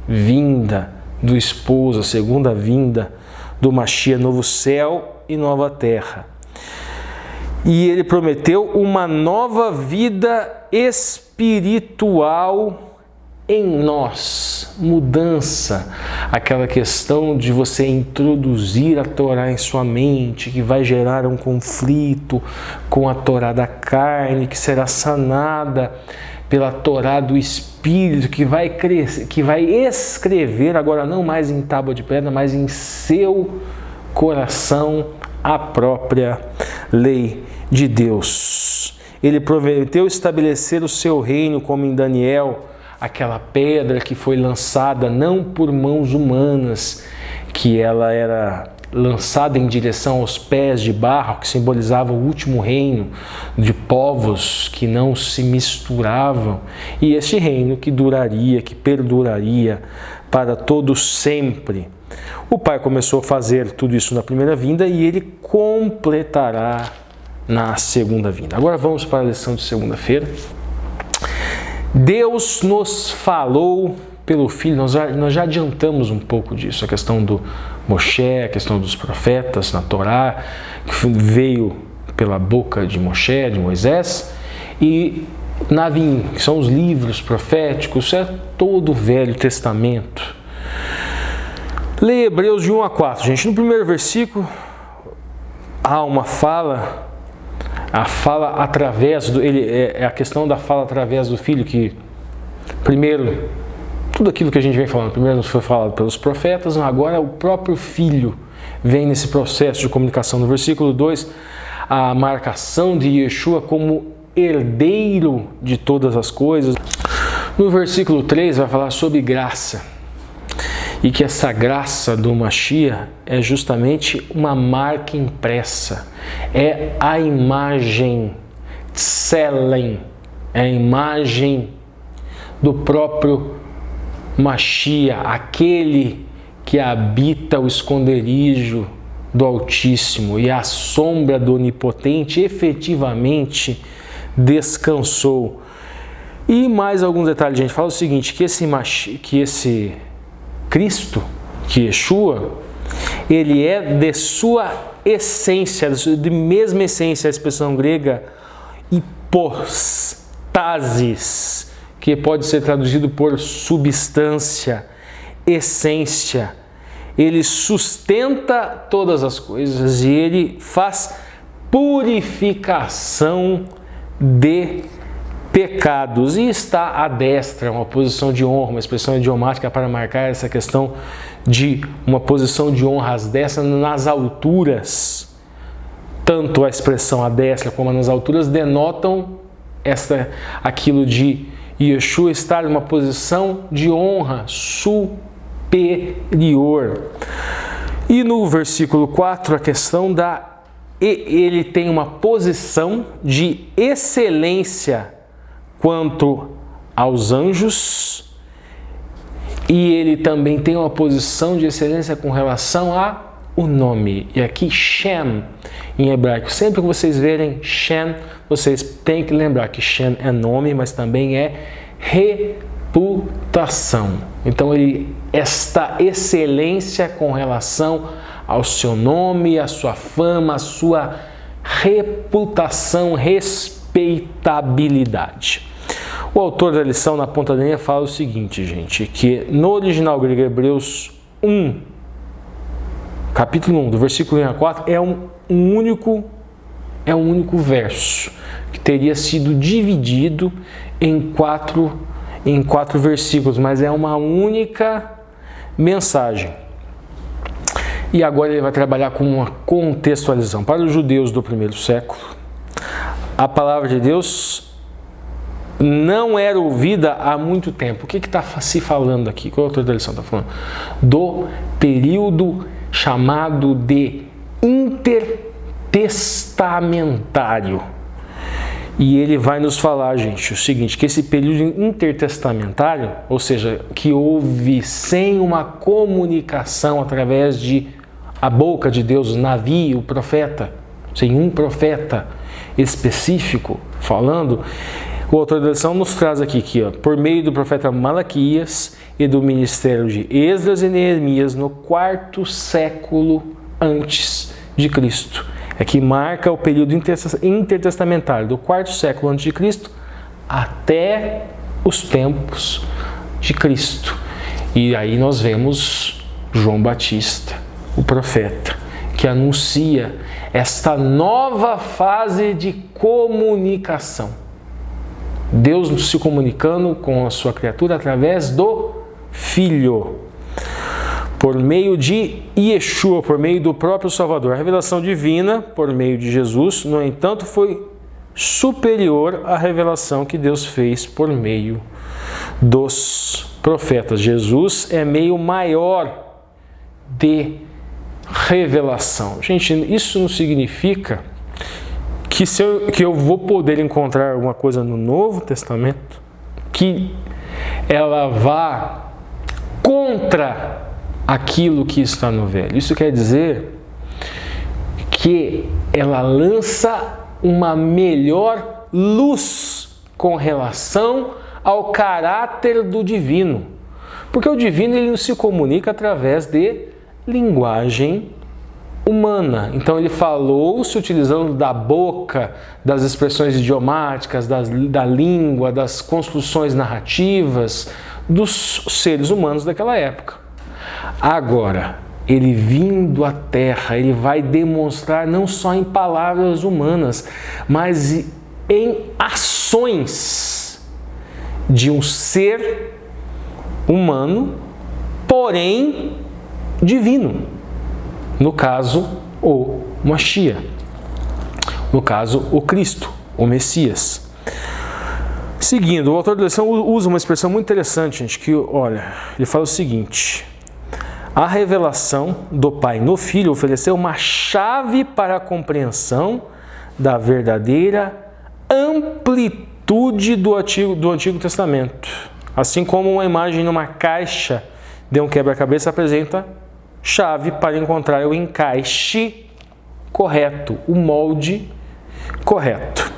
vinda do esposo, a segunda vinda do Mashiach, novo céu e nova terra. E ele prometeu uma nova vida espiritual em nós, mudança, aquela questão de você introduzir a Torá em sua mente, que vai gerar um conflito com a Torá da carne, que será sanada pela Torá do Espírito, que vai crescer, que vai escrever agora não mais em tábua de pedra, mas em seu coração a própria lei de Deus. Ele prometeu estabelecer o seu reino, como em Daniel, aquela pedra que foi lançada não por mãos humanas, que ela era lançada em direção aos pés de barro, que simbolizava o último reino de povos que não se misturavam, e este reino que duraria, que perduraria para todo sempre. O Pai começou a fazer tudo isso na primeira vinda e ele completará na segunda vinda. Agora vamos para a lição de segunda-feira. Deus nos falou pelo Filho, nós já adiantamos um pouco disso, a questão do Moshe, a questão dos profetas na Torá, que veio pela boca de Moshe, de Moisés, e Navim, que são os livros proféticos, é todo o Velho Testamento. Leia Hebreus de 1 a 4, gente. No primeiro versículo há uma fala, a fala através do... é a questão da fala através do Filho, que primeiro, tudo aquilo que a gente vem falando, primeiro nos foi falado pelos profetas, agora o próprio Filho vem nesse processo de comunicação. No versículo 2, a marcação de Yeshua como herdeiro de todas as coisas. No versículo 3 vai falar sobre graça, e que essa graça do Mashiach é justamente uma marca impressa, é a imagem Tselem, é a imagem do próprio Mashiach, aquele que habita o esconderijo do Altíssimo e a sombra do Onipotente efetivamente descansou. E mais alguns detalhes, gente. Fala o seguinte, que esse Cristo, que Yeshua, ele é de sua essência, de mesma essência, a expressão grega hipostasis, que pode ser traduzido por substância, essência. Ele sustenta todas as coisas e ele faz purificação de pecados e está à destra, uma posição de honra, uma expressão idiomática para marcar essa questão de uma posição de honra às destras nas alturas. Tanto a expressão à destra como nas alturas denotam aquilo de Yeshua estar em uma posição de honra superior. E no versículo 4, a questão ele tem uma posição de excelência quanto aos anjos, e ele também tem uma posição de excelência com relação ao nome. E aqui Shem, em hebraico, sempre que vocês verem Shem, vocês têm que lembrar que Shem é nome, mas também é reputação. Então esta excelência com relação ao seu nome, à sua fama, à sua reputação, respeitabilidade. O autor da lição na ponta da linha fala o seguinte, gente, que no original grego Hebreus 1, capítulo 1, do versículo 1 a 4, é um único verso, que teria sido dividido em quatro versículos, mas é uma única mensagem. E agora ele vai trabalhar com uma contextualização. Para os judeus do primeiro século, a palavra de Deus não era ouvida há muito tempo. O que está se falando aqui? Qual é o autor da lição está falando? Do período chamado de intertestamentário. E ele vai nos falar, gente, o seguinte, que esse período intertestamentário, ou seja, que houve sem uma comunicação através de a boca de Deus, Navi, o profeta, sem um profeta específico falando, o autor da lição nos traz aqui que, por meio do profeta Malaquias e do ministério de Esdras e Neemias no 4º século antes de Cristo. É que marca o período intertestamentário do 4º século antes de Cristo até os tempos de Cristo. E aí nós vemos João Batista, o profeta, que anuncia esta nova fase de comunicação. Deus se comunicando com a sua criatura através do Filho, por meio de Yeshua, por meio do próprio Salvador. A revelação divina, por meio de Jesus, no entanto, foi superior à revelação que Deus fez por meio dos profetas. Jesus é meio maior de revelação. Gente, isso não significa que eu vou poder encontrar alguma coisa no Novo Testamento que ela vá contra aquilo que está no Velho. Isso quer dizer que ela lança uma melhor luz com relação ao caráter do divino. Porque o divino ele não se comunica através de linguagem humana. Então ele falou se utilizando da boca, das expressões idiomáticas, da língua, das construções narrativas dos seres humanos daquela época. Agora, ele vindo à Terra, ele vai demonstrar não só em palavras humanas, mas em ações de um ser humano, porém divino. No caso, o Mashiach. No caso, o Cristo, o Messias. Seguindo, o autor da lição usa uma expressão muito interessante, gente, que, olha, ele fala o seguinte: a revelação do Pai no Filho ofereceu uma chave para a compreensão da verdadeira amplitude do Antigo Testamento. Assim como uma imagem numa caixa de um quebra-cabeça apresenta chave para encontrar o encaixe correto, o molde correto.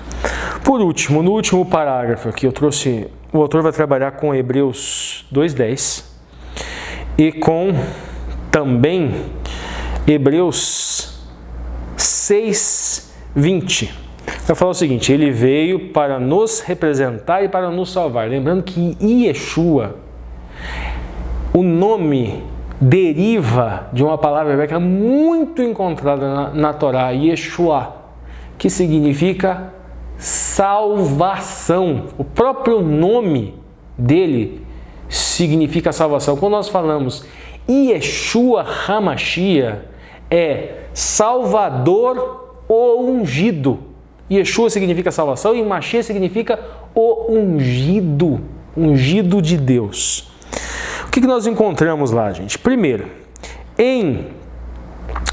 Por último, no último parágrafo aqui eu trouxe, o autor vai trabalhar com Hebreus 2:10 e com também Hebreus 6:20. Vai falar o seguinte: ele veio para nos representar e para nos salvar. Lembrando que Yeshua, o nome deriva de uma palavra hebraica muito encontrada na Torá, Yeshua, que significa salvação. O próprio nome dele significa salvação. Quando nós falamos Yeshua HaMashiach, é Salvador ou ungido. Yeshua significa salvação e Mashiach significa o ungido, ungido de Deus. O que nós encontramos lá, gente? Primeiro,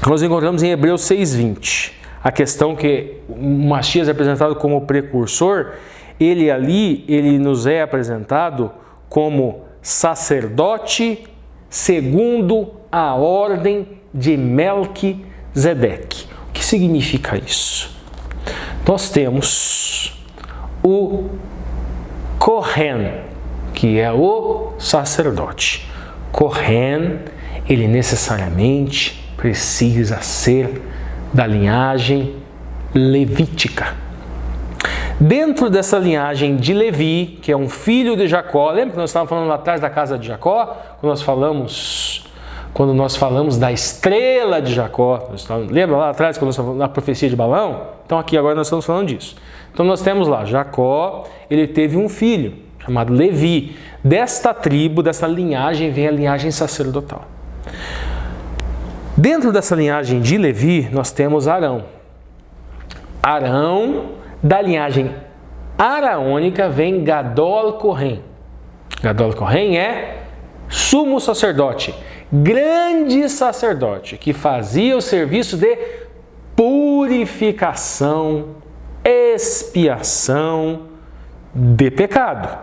nós encontramos em Hebreus 6:20, a questão que o Mashiach é apresentado como precursor. Ele nos é apresentado como sacerdote segundo a ordem de Melquisedeque. O que significa isso? Nós temos o Kohen, que é o sacerdote. Kohen, ele necessariamente precisa ser da linhagem levítica. Dentro dessa linhagem de Levi, que é um filho de Jacó, lembra que nós estávamos falando lá atrás da casa de Jacó? Quando nós falamos da estrela de Jacó, lembra lá atrás quando nós falamos da profecia de Balaão? Então aqui agora nós estamos falando disso. Então nós temos lá, Jacó, ele teve um filho chamado Levi. Desta tribo, dessa linhagem, vem a linhagem sacerdotal. Dentro dessa linhagem de Levi, nós temos Arão. Arão, da linhagem araônica, vem Gadol Kohen. Gadol Kohen é sumo sacerdote, grande sacerdote, que fazia o serviço de purificação, expiação de pecado.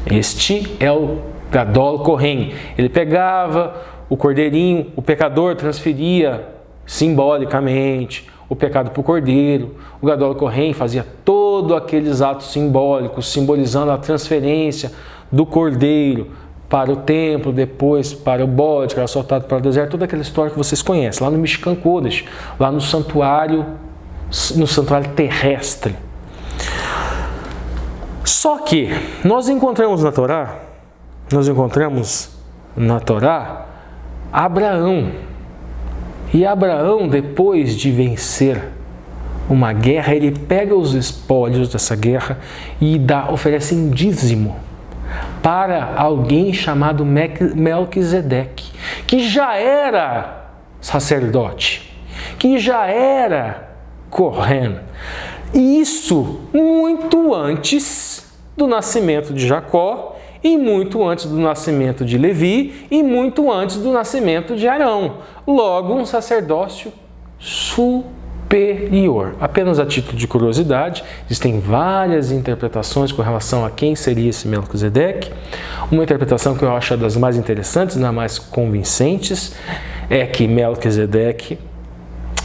Este é o Gadol Kohen. Ele pegava o cordeirinho, o pecador transferia simbolicamente o pecado para o cordeiro. O Gadol Kohen fazia todos aqueles atos simbólicos, simbolizando a transferência do cordeiro para o templo, depois para o bode, que era soltado para o deserto, toda aquela história que vocês conhecem, lá no Mishkan Kodesh, lá no santuário terrestre. Só que nós encontramos na Torá Abraão. E Abraão, depois de vencer uma guerra, ele pega os espólios dessa guerra e oferece em dízimo para alguém chamado Melquisedeque, que já era sacerdote, que já era Kohen. E isso muito antes do nascimento de Jacó, e muito antes do nascimento de Levi, e muito antes do nascimento de Arão. Logo, um sacerdócio superior. Apenas a título de curiosidade, existem várias interpretações com relação a quem seria esse Melquisedeque. Uma interpretação que eu acho das mais interessantes, das mais convincentes, é que Melquisedeque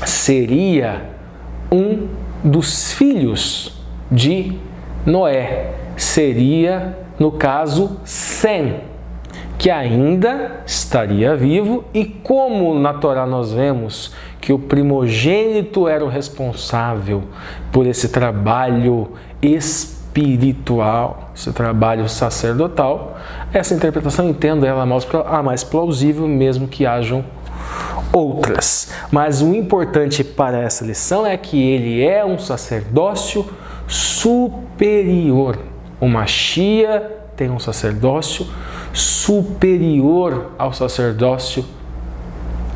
seria um dos filhos de Noé. Seria, no caso, Sem, que ainda estaria vivo, e como na Torá nós vemos que o primogênito era o responsável por esse trabalho espiritual, esse trabalho sacerdotal, essa interpretação, entendo ela a mais plausível, mesmo que hajam outras. Mas o importante para essa lição é que ele é um sacerdócio superior. O Machia tem um sacerdócio superior ao sacerdócio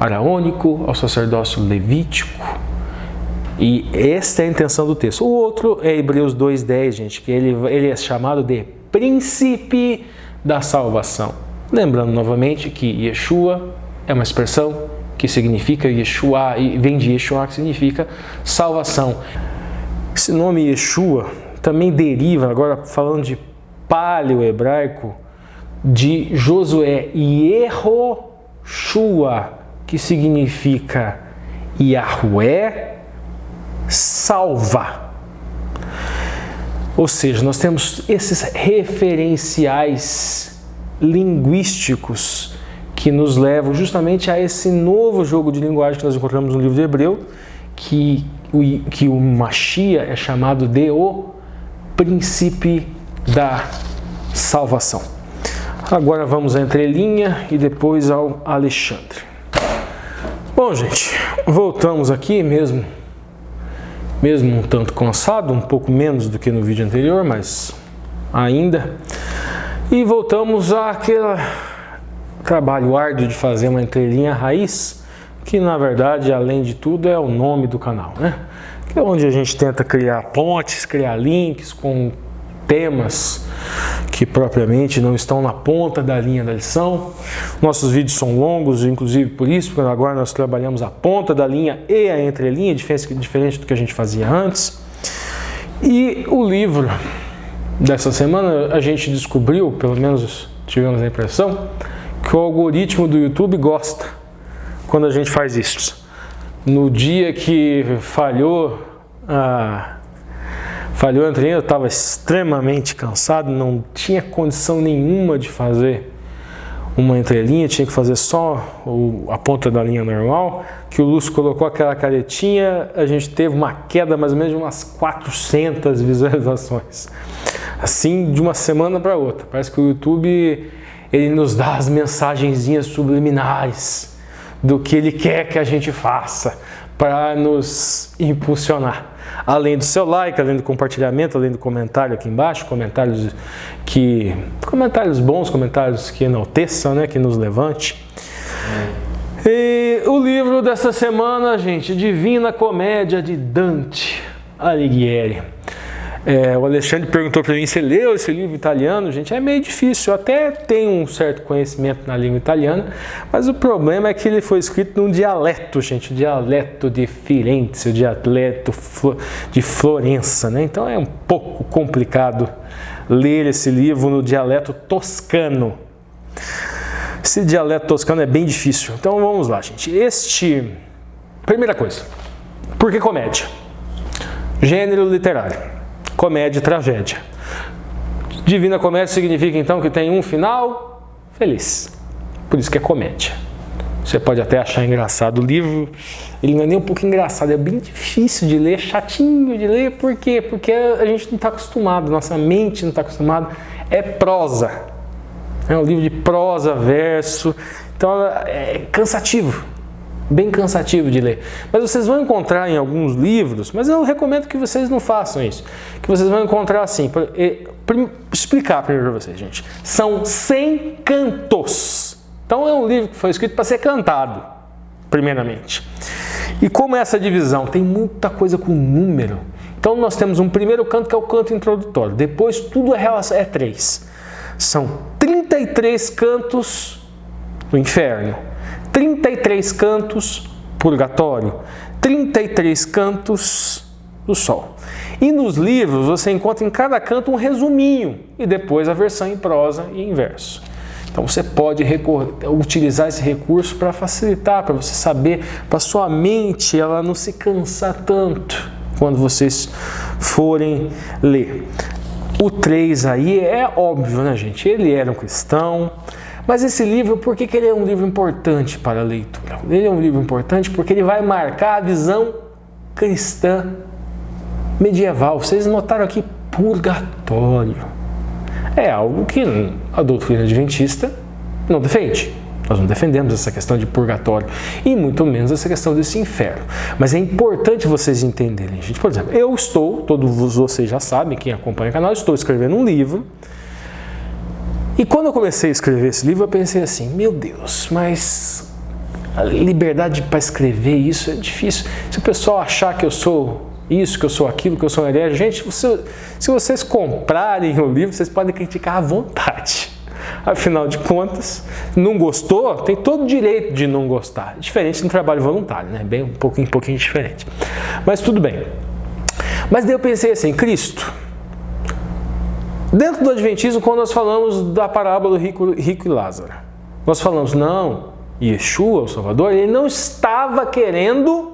araônico, ao sacerdócio levítico. E esta é a intenção do texto. O outro é Hebreus 2:10, gente, que ele é chamado de príncipe da salvação. Lembrando novamente que Yeshua é uma expressão que significa Yeshua, e vem de Yeshua, que significa salvação. Esse nome Yeshua também deriva, agora falando de paleo-hebraico, de Josué Yehoshua, que significa Yahweh salva. Ou seja, nós temos esses referenciais linguísticos que nos levam justamente a esse novo jogo de linguagem que nós encontramos no livro de Hebreu, que o Machia é chamado de o príncipe da salvação. Agora vamos à entrelinha e depois ao Alexandre. Bom, gente, voltamos aqui mesmo um tanto cansado, um pouco menos do que no vídeo anterior, mas ainda. E voltamos àquele trabalho árduo de fazer uma entrelinha raiz, que na verdade, além de tudo, é o nome do canal, né? Que é onde a gente tenta criar pontes, criar links com temas que propriamente não estão na ponta da linha da lição. Nossos vídeos são longos, inclusive por isso, porque agora nós trabalhamos a ponta da linha e a entrelinha, diferente do que a gente fazia antes. E o livro dessa semana, a gente descobriu, pelo menos tivemos a impressão, que o algoritmo do YouTube gosta quando a gente faz isso. No dia que falhou a entrelinha, eu estava extremamente cansado, não tinha condição nenhuma de fazer uma entrelinha, tinha que fazer só a ponta da linha normal, que o Lúcio colocou aquela caretinha, a gente teve uma queda mais ou menos de umas 400 visualizações. Assim, de uma semana para outra. Parece que o YouTube, ele nos dá as mensagenzinhas subliminares do que ele quer que a gente faça para nos impulsionar. Além do seu like, além do compartilhamento, além do comentário aqui embaixo, comentários bons, comentários que enalteçam, né, que nos levante. E o livro dessa semana, gente, Divina Comédia de Dante Alighieri. O Alexandre perguntou para mim se leu esse livro italiano. Gente, é meio difícil. Eu até tenho um certo conhecimento na língua italiana, mas o problema é que ele foi escrito num dialeto, gente, o dialeto de Firenze, o dialeto de Florença, né? Então é um pouco complicado ler esse livro no dialeto toscano. Esse dialeto toscano é bem difícil. Então vamos lá, gente. Primeira coisa, por que comédia? Gênero literário. Comédia e tragédia. Divina Comédia significa então que tem um final feliz. Por isso que é comédia. Você pode até achar engraçado o livro, ele não é nem um pouco engraçado, é bem difícil de ler, chatinho de ler. Por quê? Porque a gente não está acostumado, nossa mente não está acostumada. É prosa. É um livro de prosa, verso. Então é cansativo. Bem cansativo de ler. Mas vocês vão encontrar em alguns livros, mas eu recomendo que vocês não façam isso, que vocês vão encontrar assim, explicar primeiro para vocês, gente. São 100 cantos. Então é um livro que foi escrito para ser cantado, primeiramente. E como é essa divisão? Tem muita coisa com número Então nós temos um primeiro canto que é o canto introdutório. Depois tudo é 3. São 33 cantos do inferno, 33 cantos purgatório, 33 cantos do sol. E nos livros você encontra em cada canto um resuminho e depois a versão em prosa e em verso. Então você pode utilizar esse recurso para facilitar, para você saber, para sua mente ela não se cansar tanto quando vocês forem ler. O 3 aí é óbvio, né, gente? Ele era um cristão, mas esse livro, por que ele é um livro importante para a leitura? Ele é um livro importante porque ele vai marcar a visão cristã medieval. Vocês notaram aqui, purgatório. É algo que a doutrina adventista não defende. Nós não defendemos essa questão de purgatório e muito menos essa questão desse inferno. Mas é importante vocês entenderem, gente. Por exemplo, todos vocês já sabem, quem acompanha o canal, estou escrevendo um livro. E quando eu comecei a escrever esse livro, eu pensei assim, meu Deus, mas a liberdade para escrever isso é difícil. Se o pessoal achar que eu sou isso, que eu sou aquilo, que eu sou um herege, gente, se vocês comprarem o livro, vocês podem criticar à vontade. Afinal de contas, não gostou, tem todo o direito de não gostar. Diferente do trabalho voluntário, né? Bem, um pouquinho diferente. Mas tudo bem. Mas daí eu pensei assim, Cristo. Dentro do Adventismo, quando nós falamos da parábola do rico e Lázaro, nós falamos, não, Yeshua, o Salvador, ele não estava querendo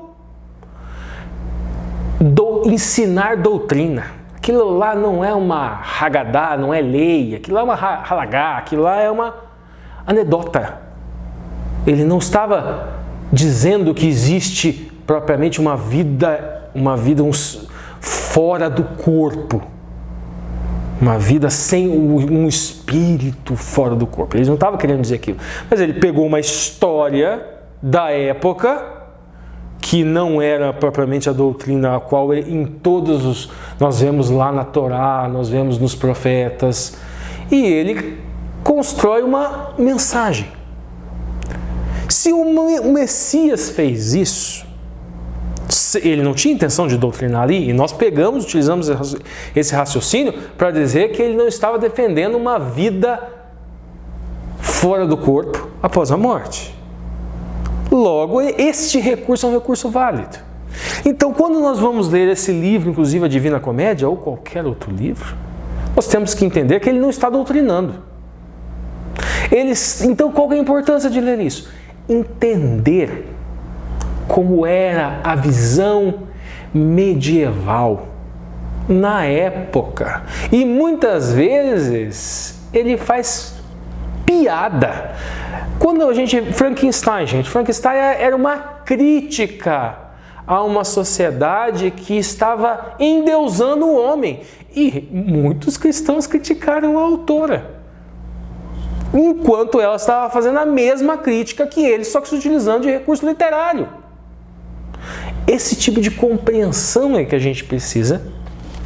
ensinar doutrina. Aquilo lá não é uma Haggadah, não é lei, aquilo lá é uma halagá, aquilo lá é uma anedota. Ele não estava dizendo que existe propriamente uma vida fora do corpo, uma vida sem um espírito fora do corpo. Ele não estava querendo dizer aquilo, mas ele pegou uma história da época que não era propriamente a doutrina a qual nós vemos lá na Torá, nós vemos nos profetas, e ele constrói uma mensagem. Se o Messias fez isso, ele não tinha intenção de doutrinar ali, e nós utilizamos esse raciocínio para dizer que ele não estava defendendo uma vida fora do corpo após a morte. Logo, este recurso é um recurso válido. Então, quando nós vamos ler esse livro, inclusive a Divina Comédia, ou qualquer outro livro, nós temos que entender que ele não está doutrinando. Então, qual é a importância de ler isso? Entender como era a visão medieval na época. E muitas vezes ele faz piada. Quando Frankenstein era uma crítica a uma sociedade que estava endeusando o homem. E muitos cristãos criticaram a autora, enquanto ela estava fazendo a mesma crítica que ele, só que se utilizando de recurso literário. Esse tipo de compreensão é que a gente precisa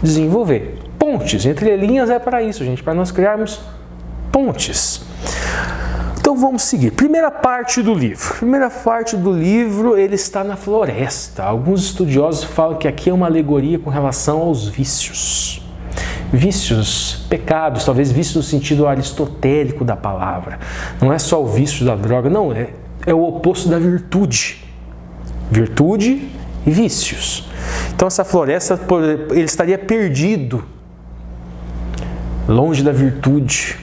desenvolver. Pontes, entre linhas é para isso, gente, para nós criarmos pontes. Então vamos seguir. Primeira parte do livro, ele está na floresta. Alguns estudiosos falam que aqui é uma alegoria com relação aos vícios. Vícios, pecados, talvez vícios no sentido aristotélico da palavra. Não é só o vício da droga, não, é o oposto da virtude. Virtude e vícios. Então essa floresta, ele estaria perdido, longe da virtude.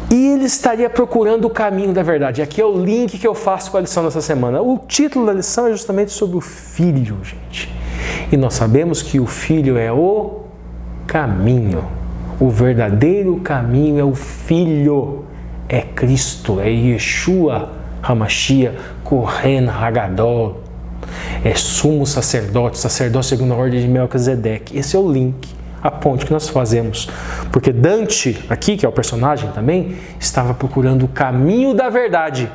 E ele estaria procurando o caminho da verdade. Aqui é o link que eu faço com a lição dessa semana. O título da lição é justamente sobre o Filho, gente. E nós sabemos que o Filho é o caminho. O verdadeiro caminho é o Filho. É Cristo, é Yeshua HaMashiach, Kohen Hagadol. É sumo sacerdote segundo a ordem de Melquisedeque. Esse é o link, a ponte que nós fazemos. Porque Dante, aqui, que é o personagem também, estava procurando o caminho da verdade.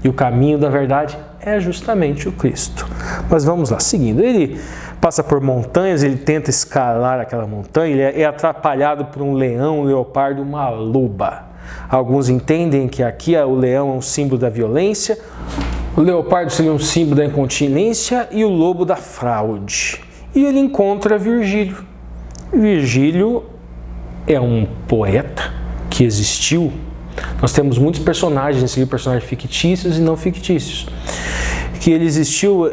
E o caminho da verdade é justamente o Cristo. Mas vamos lá, seguindo. Ele passa por montanhas, ele tenta escalar aquela montanha, ele é atrapalhado por um leão, um leopardo, uma loba. Alguns entendem que aqui o leão é um símbolo da violência, o leopardo seria um símbolo da incontinência e o lobo da fraude. e ele encontra Virgílio. Virgílio é um poeta que existiu. Nós temos muitos personagens nesse livro, personagens fictícios e não fictícios, que ele existiu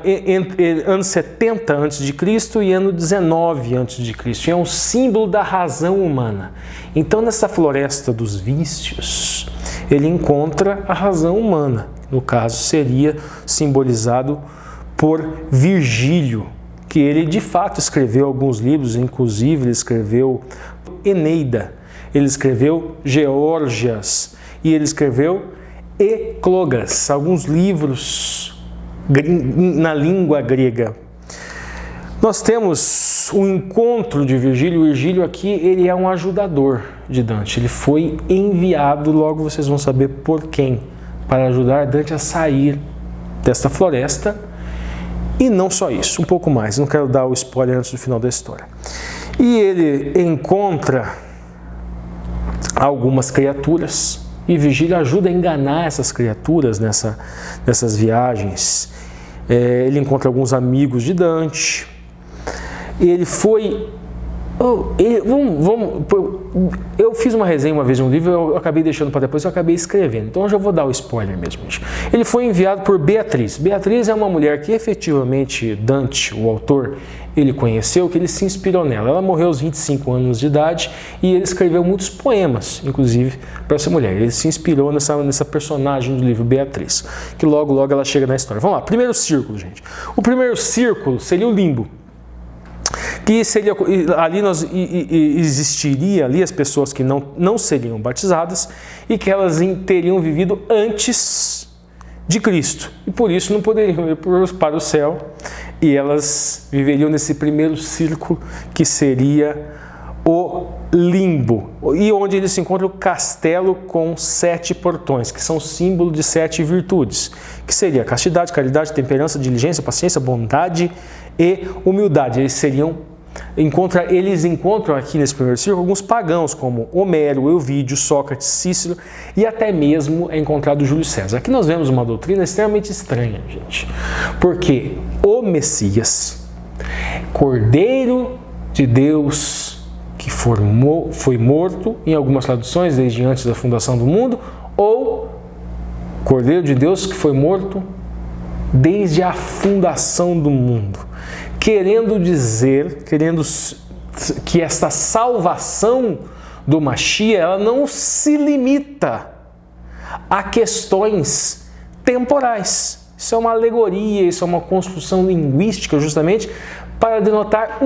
entre ano 70 a.C. e ano 19 a.C. É um símbolo da razão humana. Então, nessa floresta dos vícios, ele encontra a razão humana. No caso, seria simbolizado por Virgílio, que ele de fato escreveu alguns livros, inclusive ele escreveu Eneida, ele escreveu Geórgias e ele escreveu Eclogas, alguns livros na língua grega. Nós temos o encontro de Virgílio. Virgílio aqui, ele é um ajudador de Dante. Ele foi enviado, logo vocês vão saber por quem, para ajudar Dante a sair desta floresta. E não só isso, um pouco mais. Não quero dar o spoiler antes do final da história. E ele encontra algumas criaturas. E Virgílio ajuda a enganar essas criaturas nessas viagens. Ele encontra alguns amigos de Dante. Ele foi... Eu fiz uma resenha uma vez de um livro, eu acabei deixando para depois, eu acabei escrevendo. Então eu já vou dar o spoiler mesmo, gente. Ele foi enviado por Beatriz. Beatriz é uma mulher que efetivamente Dante, o autor, ele conheceu, que ele se inspirou nela. Ela morreu aos 25 anos de idade e ele escreveu muitos poemas, inclusive, para essa mulher. Ele se inspirou nessa personagem do livro Beatriz, que logo ela chega na história. Vamos lá, primeiro círculo, gente. O primeiro círculo seria o limbo. Que seria, ali existiria ali as pessoas que não seriam batizadas e que elas teriam vivido antes de Cristo e por isso não poderiam ir para o céu, e elas viveriam nesse primeiro círculo que seria o limbo, e onde eles se encontram o castelo com 7 portões, que são símbolo de 7 virtudes, que seria castidade, caridade, temperança, diligência, paciência, bondade e humildade. Eles encontram aqui nesse primeiro círculo alguns pagãos, como Homero, Euvídio, Sócrates, Cícero e até mesmo é encontrado Júlio César. Aqui nós vemos uma doutrina extremamente estranha, gente, porque o Messias, Cordeiro de Deus, que foi morto, em algumas traduções, desde antes da fundação do mundo, ou Cordeiro de Deus que foi morto desde a fundação do mundo. Querendo dizer que esta salvação do Mashiach, ela não se limita a questões temporais. Isso é uma alegoria, isso é uma construção linguística justamente para denotar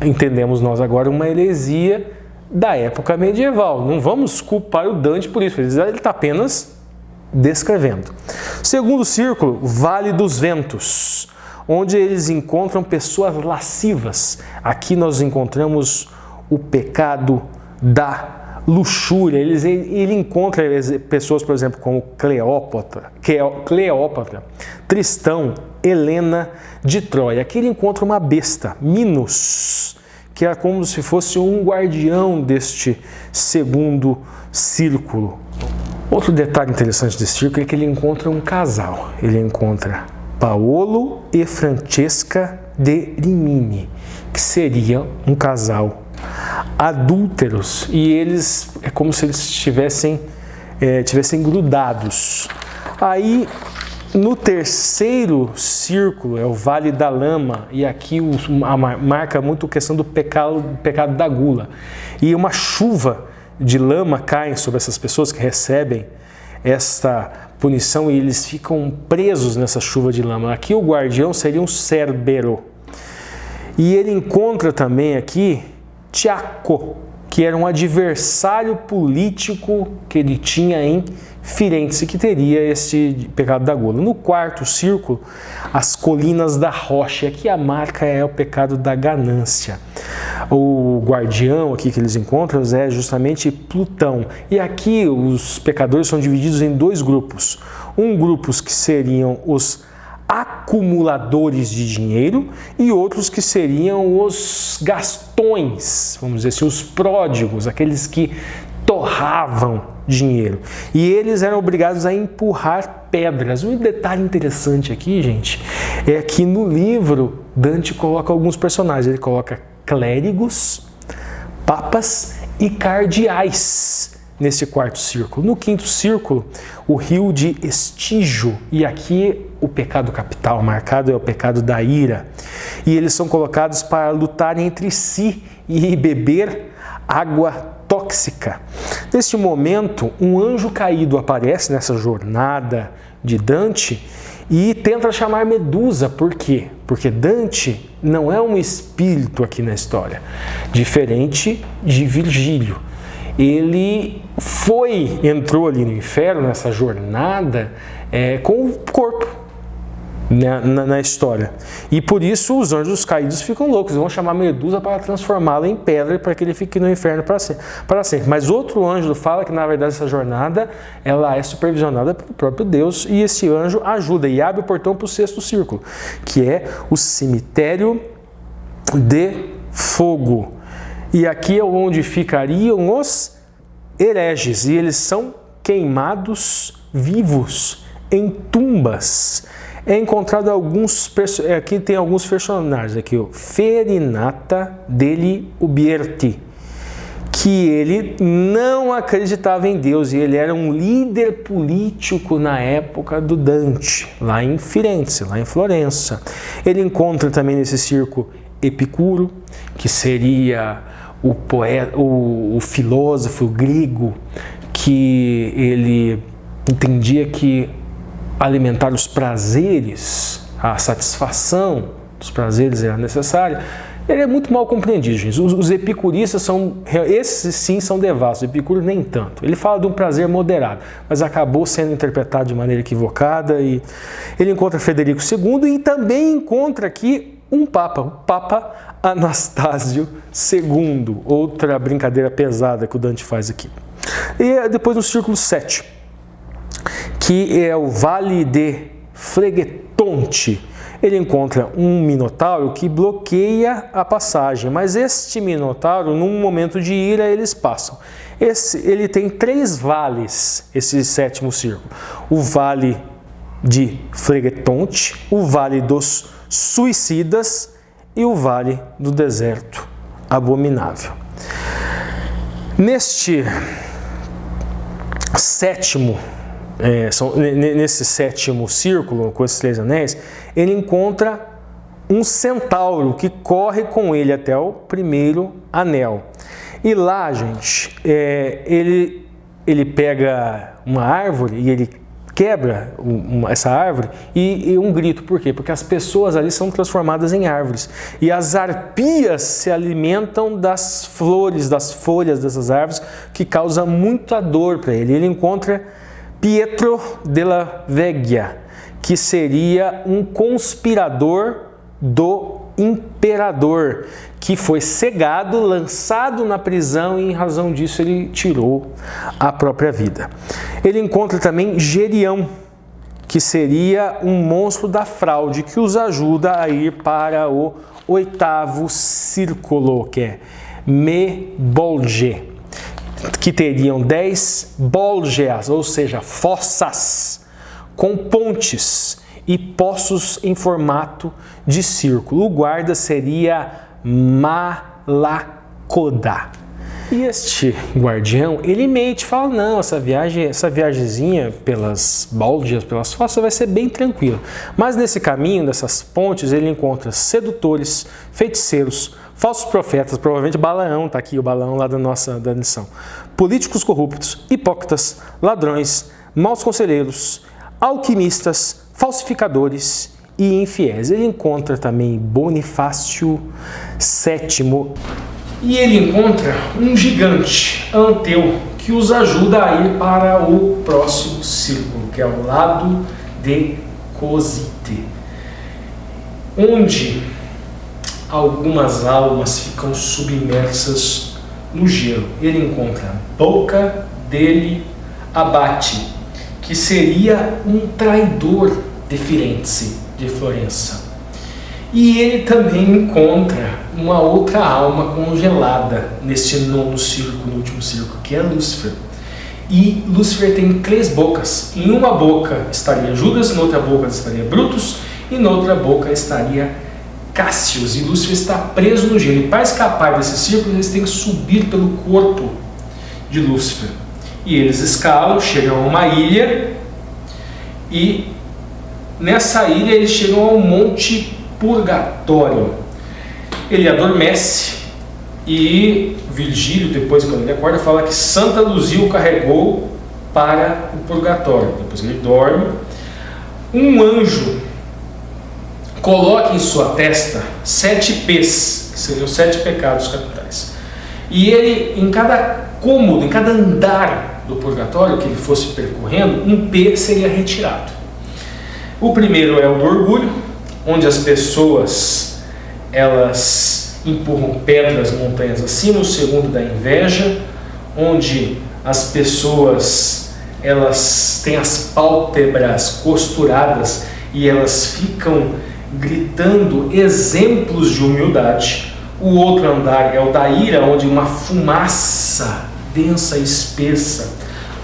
entendemos nós agora, uma heresia da época medieval. Não vamos culpar o Dante por isso, ele está apenas descrevendo. Segundo círculo, Vale dos Ventos, onde eles encontram pessoas lascivas. Aqui nós encontramos o pecado da luxúria. Ele encontra pessoas, por exemplo, como Cleópatra, Tristão, Helena de Troia. Aqui ele encontra uma besta, Minos, que é como se fosse um guardião deste segundo círculo. Outro detalhe interessante desse círculo é que ele encontra um casal. Ele encontra Paolo e Francesca de Rimini, que seria um casal adúlteros, e eles é como se eles tivessem grudados. Aí no terceiro círculo é o Vale da Lama, e aqui marca muito a questão do pecado da gula, e uma chuva de lama cai sobre essas pessoas que recebem esta punição e eles ficam presos nessa chuva de lama. Aqui o guardião seria um Cérbero. E ele encontra também aqui Tiaco, que era um adversário político que ele tinha em Firenze, que teria este pecado da gula. No quarto círculo, as colinas da rocha. Aqui a marca é o pecado da ganância. O guardião aqui que eles encontram é justamente Plutão. E aqui os pecadores são divididos em 2 grupos. Um grupo que seriam os acumuladores de dinheiro e outros que seriam os gastões, vamos dizer assim, os pródigos, aqueles que torravam dinheiro. E eles eram obrigados a empurrar pedras. Um detalhe interessante aqui, gente, é que no livro Dante coloca alguns personagens. Ele coloca clérigos, papas e cardeais nesse quarto círculo. No quinto círculo, o rio de Estígio, e aqui o pecado capital marcado é o pecado da ira. E eles são colocados para lutar entre si e beber água tóxica. Neste momento, um anjo caído aparece nessa jornada de Dante e tenta chamar Medusa. Por quê? Porque Dante não é um espírito aqui na história, diferente de Virgílio. Ele entrou ali no inferno, nessa jornada, com o corpo, né, na história. E por isso os anjos caídos ficam loucos, vão chamar Medusa para transformá-la em pedra para que ele fique no inferno para sempre. Mas outro anjo fala que na verdade essa jornada ela é supervisionada pelo próprio Deus, e esse anjo ajuda e abre o portão para o sexto círculo, que é o cemitério de fogo. E aqui é onde ficariam os hereges, e eles são queimados vivos em tumbas. É encontrado aqui tem alguns personagens, aqui o Farinata degli Uberti, que ele não acreditava em Deus, e ele era um líder político na época do Dante, lá em Firenze, lá em Florença. Ele encontra também nesse círculo Epicuro, que seria o poeta, o filósofo grego, que ele entendia que alimentar os prazeres, a satisfação dos prazeres era necessária. Ele é muito mal compreendido, gente. Os epicuristas esses sim são devassos, o Epicuro nem tanto. Ele fala de um prazer moderado, mas acabou sendo interpretado de maneira equivocada. E ele encontra Frederico II e também encontra aqui um papa, o Papa Anastásio II, outra brincadeira pesada que o Dante faz aqui. E depois no círculo 7, que é o Vale de Flegetonte, ele encontra um minotauro que bloqueia a passagem, mas este minotauro, num momento de ira, eles passam. Ele tem 3 vales, esse sétimo círculo: o Vale de Flegetonte, o Vale dos Suicidas e o Vale do Deserto Abominável. Neste sétimo nesse sétimo círculo, com esses 3 anéis, ele encontra um centauro que corre com ele até o primeiro anel. E lá, gente, ele pega uma árvore e ele quebra essa árvore e um grito. Por quê? Porque as pessoas ali são transformadas em árvores. E as arpias se alimentam das flores, das folhas dessas árvores, que causa muita dor para ele. Ele encontra Pietro della Veggia, que seria um conspirador do imperador, que foi cegado, lançado na prisão, e em razão disso ele tirou a própria vida. Ele encontra também Gerião, que seria um monstro da fraude, que os ajuda a ir para o 8º círculo, que é Mebolge, que teriam 10 bolgeas, ou seja, fossas, com pontes e poços em formato de círculo. O guarda seria Malacoda. E este guardião, ele mente, fala: não, essa viagemzinha pelas bolgeas, pelas fossas, vai ser bem tranquila. Mas nesse caminho, dessas pontes, ele encontra sedutores, feiticeiros, falsos profetas, provavelmente Balaão, está aqui o Balaão lá da lição, políticos corruptos, hipócritas, ladrões, maus conselheiros, alquimistas, falsificadores e infiéis. Ele encontra também Bonifácio VII e ele encontra um gigante, Anteu, que os ajuda a ir para o próximo círculo, que é o lado de Cosite, onde algumas almas ficam submersas no gelo. Ele encontra Boca degli Abati, que seria um traidor de Firenze, de Florença. E ele também encontra uma outra alma congelada nesse 9º círculo, no último círculo, que é Lúcifer. E Lúcifer tem 3 bocas. Em uma boca estaria Judas, na outra boca estaria Brutus, e noutra boca estaria Cássius, e Lúcifer está preso no gelo. E para escapar desse círculo, eles têm que subir pelo corpo de Lúcifer. E eles escalam, chegam a uma ilha, e nessa ilha eles chegam ao Monte Purgatório. Ele adormece, e Virgílio, depois quando ele acorda, fala que Santa Luzia o carregou para o Purgatório. Depois que ele dorme, um anjo coloca em sua testa 7 P's, que seriam 7 pecados capitais. E ele, em cada cômodo, em cada andar do purgatório que ele fosse percorrendo, um P seria retirado. O primeiro é o do orgulho, onde as pessoas elas empurram pedras, montanhas acima. O segundo, da inveja, onde as pessoas elas têm as pálpebras costuradas e elas ficam gritando exemplos de humildade. O outro andar é o da ira, onde uma fumaça densa e espessa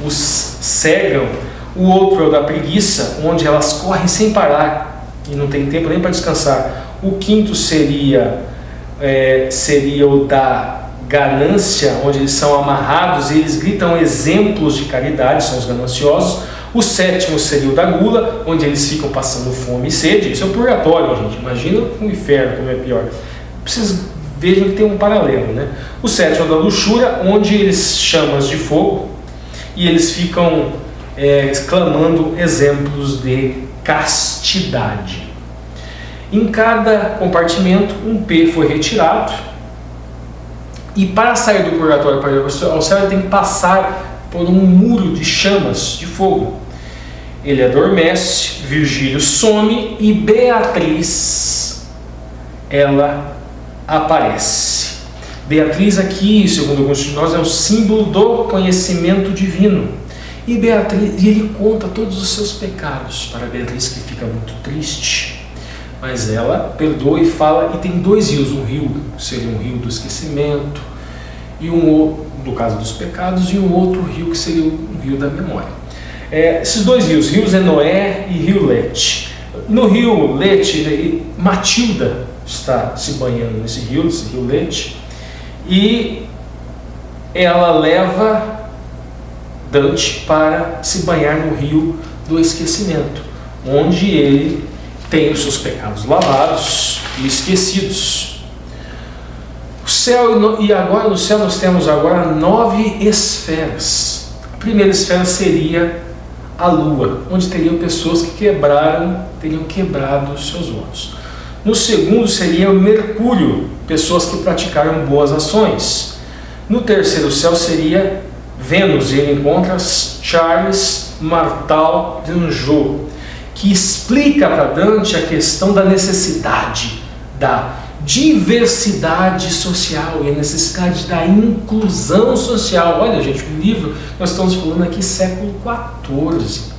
os cegam. O outro é o da preguiça, onde elas correm sem parar e não tem tempo nem para descansar. O quinto seria o da ganância, onde eles são amarrados e eles gritam exemplos de caridade, são os gananciosos. O sétimo seria o da gula, onde eles ficam passando fome e sede. Isso é o purgatório, gente. Imagina o inferno, como é pior. Vocês vejam que tem um paralelo, né? O sétimo é o da luxúria, onde eles chamas de fogo e eles ficam clamando exemplos de castidade. Em cada compartimento, um P foi retirado. E para sair do purgatório para ir ao céu, ele tem que passar por um muro de chamas de fogo. Ele adormece, Virgílio some e Beatriz, ela aparece. Beatriz aqui, segundo alguns de nós, é um símbolo do conhecimento divino. E ele conta todos os seus pecados para Beatriz, que fica muito triste. Mas ela perdoa e fala, e tem 2 rios. Um rio seria um rio do esquecimento, e um outro, no caso dos pecados, e um outro rio que seria um rio da memória. Esses 2 rios, Rio Enoé e Rio Lete. No Rio Lete, Matilda está se banhando nesse rio Lete, e ela leva Dante para se banhar no rio do esquecimento, onde ele tem os seus pecados lavados e esquecidos. O céu, e agora no céu nós temos agora 9 esferas. A primeira esfera seria a lua, onde teriam pessoas que teriam quebrado os seus votos. No segundo seria o Mercúrio, pessoas que praticaram boas ações. No terceiro céu seria Vênus, e ele encontra Charles Martel d'Anjou, que explica para Dante a questão da necessidade da diversidade social e a necessidade da inclusão social. Olha, gente, o livro, nós estamos falando aqui século XIV.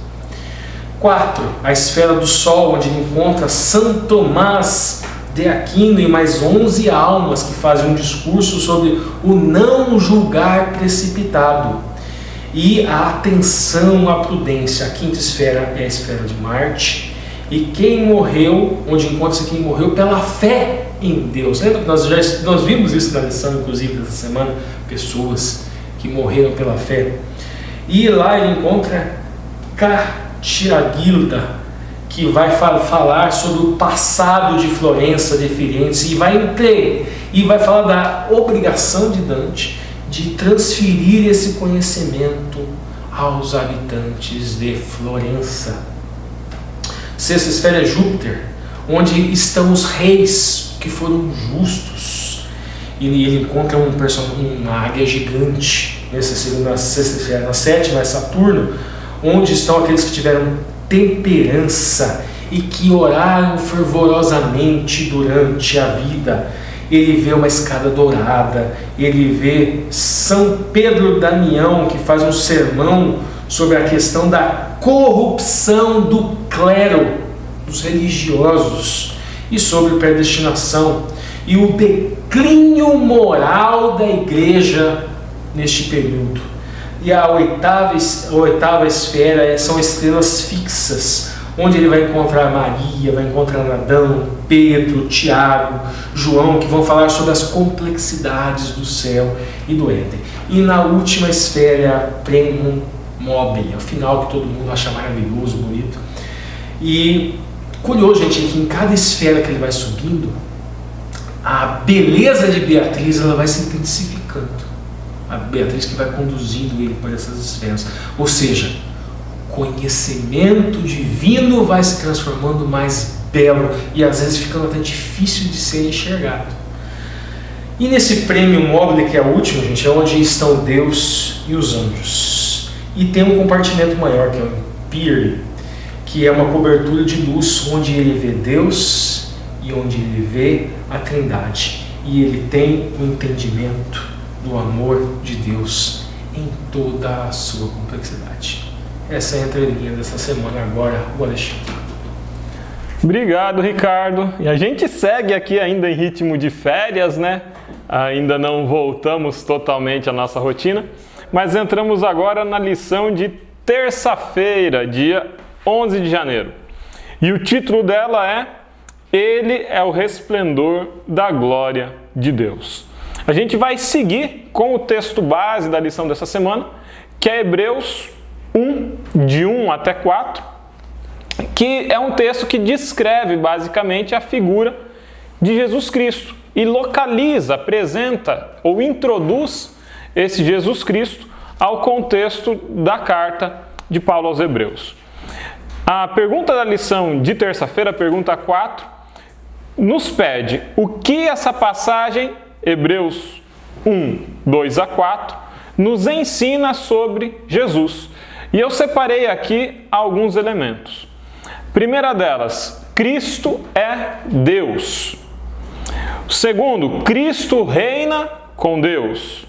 4. A esfera do Sol, onde ele encontra São Tomás de Aquino e mais 11 almas que fazem um discurso sobre o não julgar precipitado e a atenção à prudência. A 5ª esfera é a esfera de Marte, e quem morreu, onde encontra-se quem morreu pela fé em Deus. Lembra que nós vimos isso na lição, inclusive, dessa semana, pessoas que morreram pela fé. E lá ele encontra Catiagilda, que vai falar sobre o passado de Florença, de Firenze, e vai falar da obrigação de Dante de transferir esse conhecimento aos habitantes de Florença. 6ª esfera é Júpiter, onde estão os reis que foram justos, e ele encontra uma águia gigante nessa 6ª esfera. Na 7ª é Saturno, onde estão aqueles que tiveram temperança e que oraram fervorosamente durante a vida. Ele vê uma escada dourada, ele vê São Pedro Damião, que faz um sermão sobre a questão da corrupção do clero, dos religiosos, e sobre predestinação e o declínio moral da igreja neste período. E a 8ª esfera são estrelas fixas, onde ele vai encontrar Maria, vai encontrar Adão, Pedro, Tiago, João, que vão falar sobre as complexidades do céu e do Éden. E na última esfera é a Primum Mobile, é o final que todo mundo acha maravilhoso, bonito. E curioso, gente, é que em cada esfera que ele vai subindo, a beleza de Beatriz ela vai se intensificando. A Beatriz que vai conduzindo ele para essas esferas. Ou seja, conhecimento divino vai se transformando mais belo e às vezes ficando até difícil de ser enxergado. E nesse prêmio mobile, que é o último, gente, é onde estão Deus e os anjos. E tem um compartimento maior, que é o Empyre, que é uma cobertura de luz onde ele vê Deus e onde ele vê a Trindade. E ele tem o entendimento do amor de Deus em toda a sua complexidade. Essa é a entrelinha dessa semana agora, o Alexandre. Obrigado, Ricardo. E a gente segue aqui ainda em ritmo de férias, né? Ainda não voltamos totalmente à nossa rotina, mas entramos agora na lição de terça-feira, dia 11 de janeiro. E o título dela é Ele é o resplendor da glória de Deus. A gente vai seguir com o texto base da lição dessa semana, que é Hebreus 1, de 1 até 4, que é um texto que descreve basicamente a figura de Jesus Cristo e localiza, apresenta ou introduz esse Jesus Cristo ao contexto da carta de Paulo aos Hebreus. A pergunta da lição de terça-feira, a pergunta 4, nos pede o que essa passagem, Hebreus 1, 2 a 4, nos ensina sobre Jesus. E eu separei aqui alguns elementos. Primeira delas, Cristo é Deus. Segundo, Cristo reina com Deus.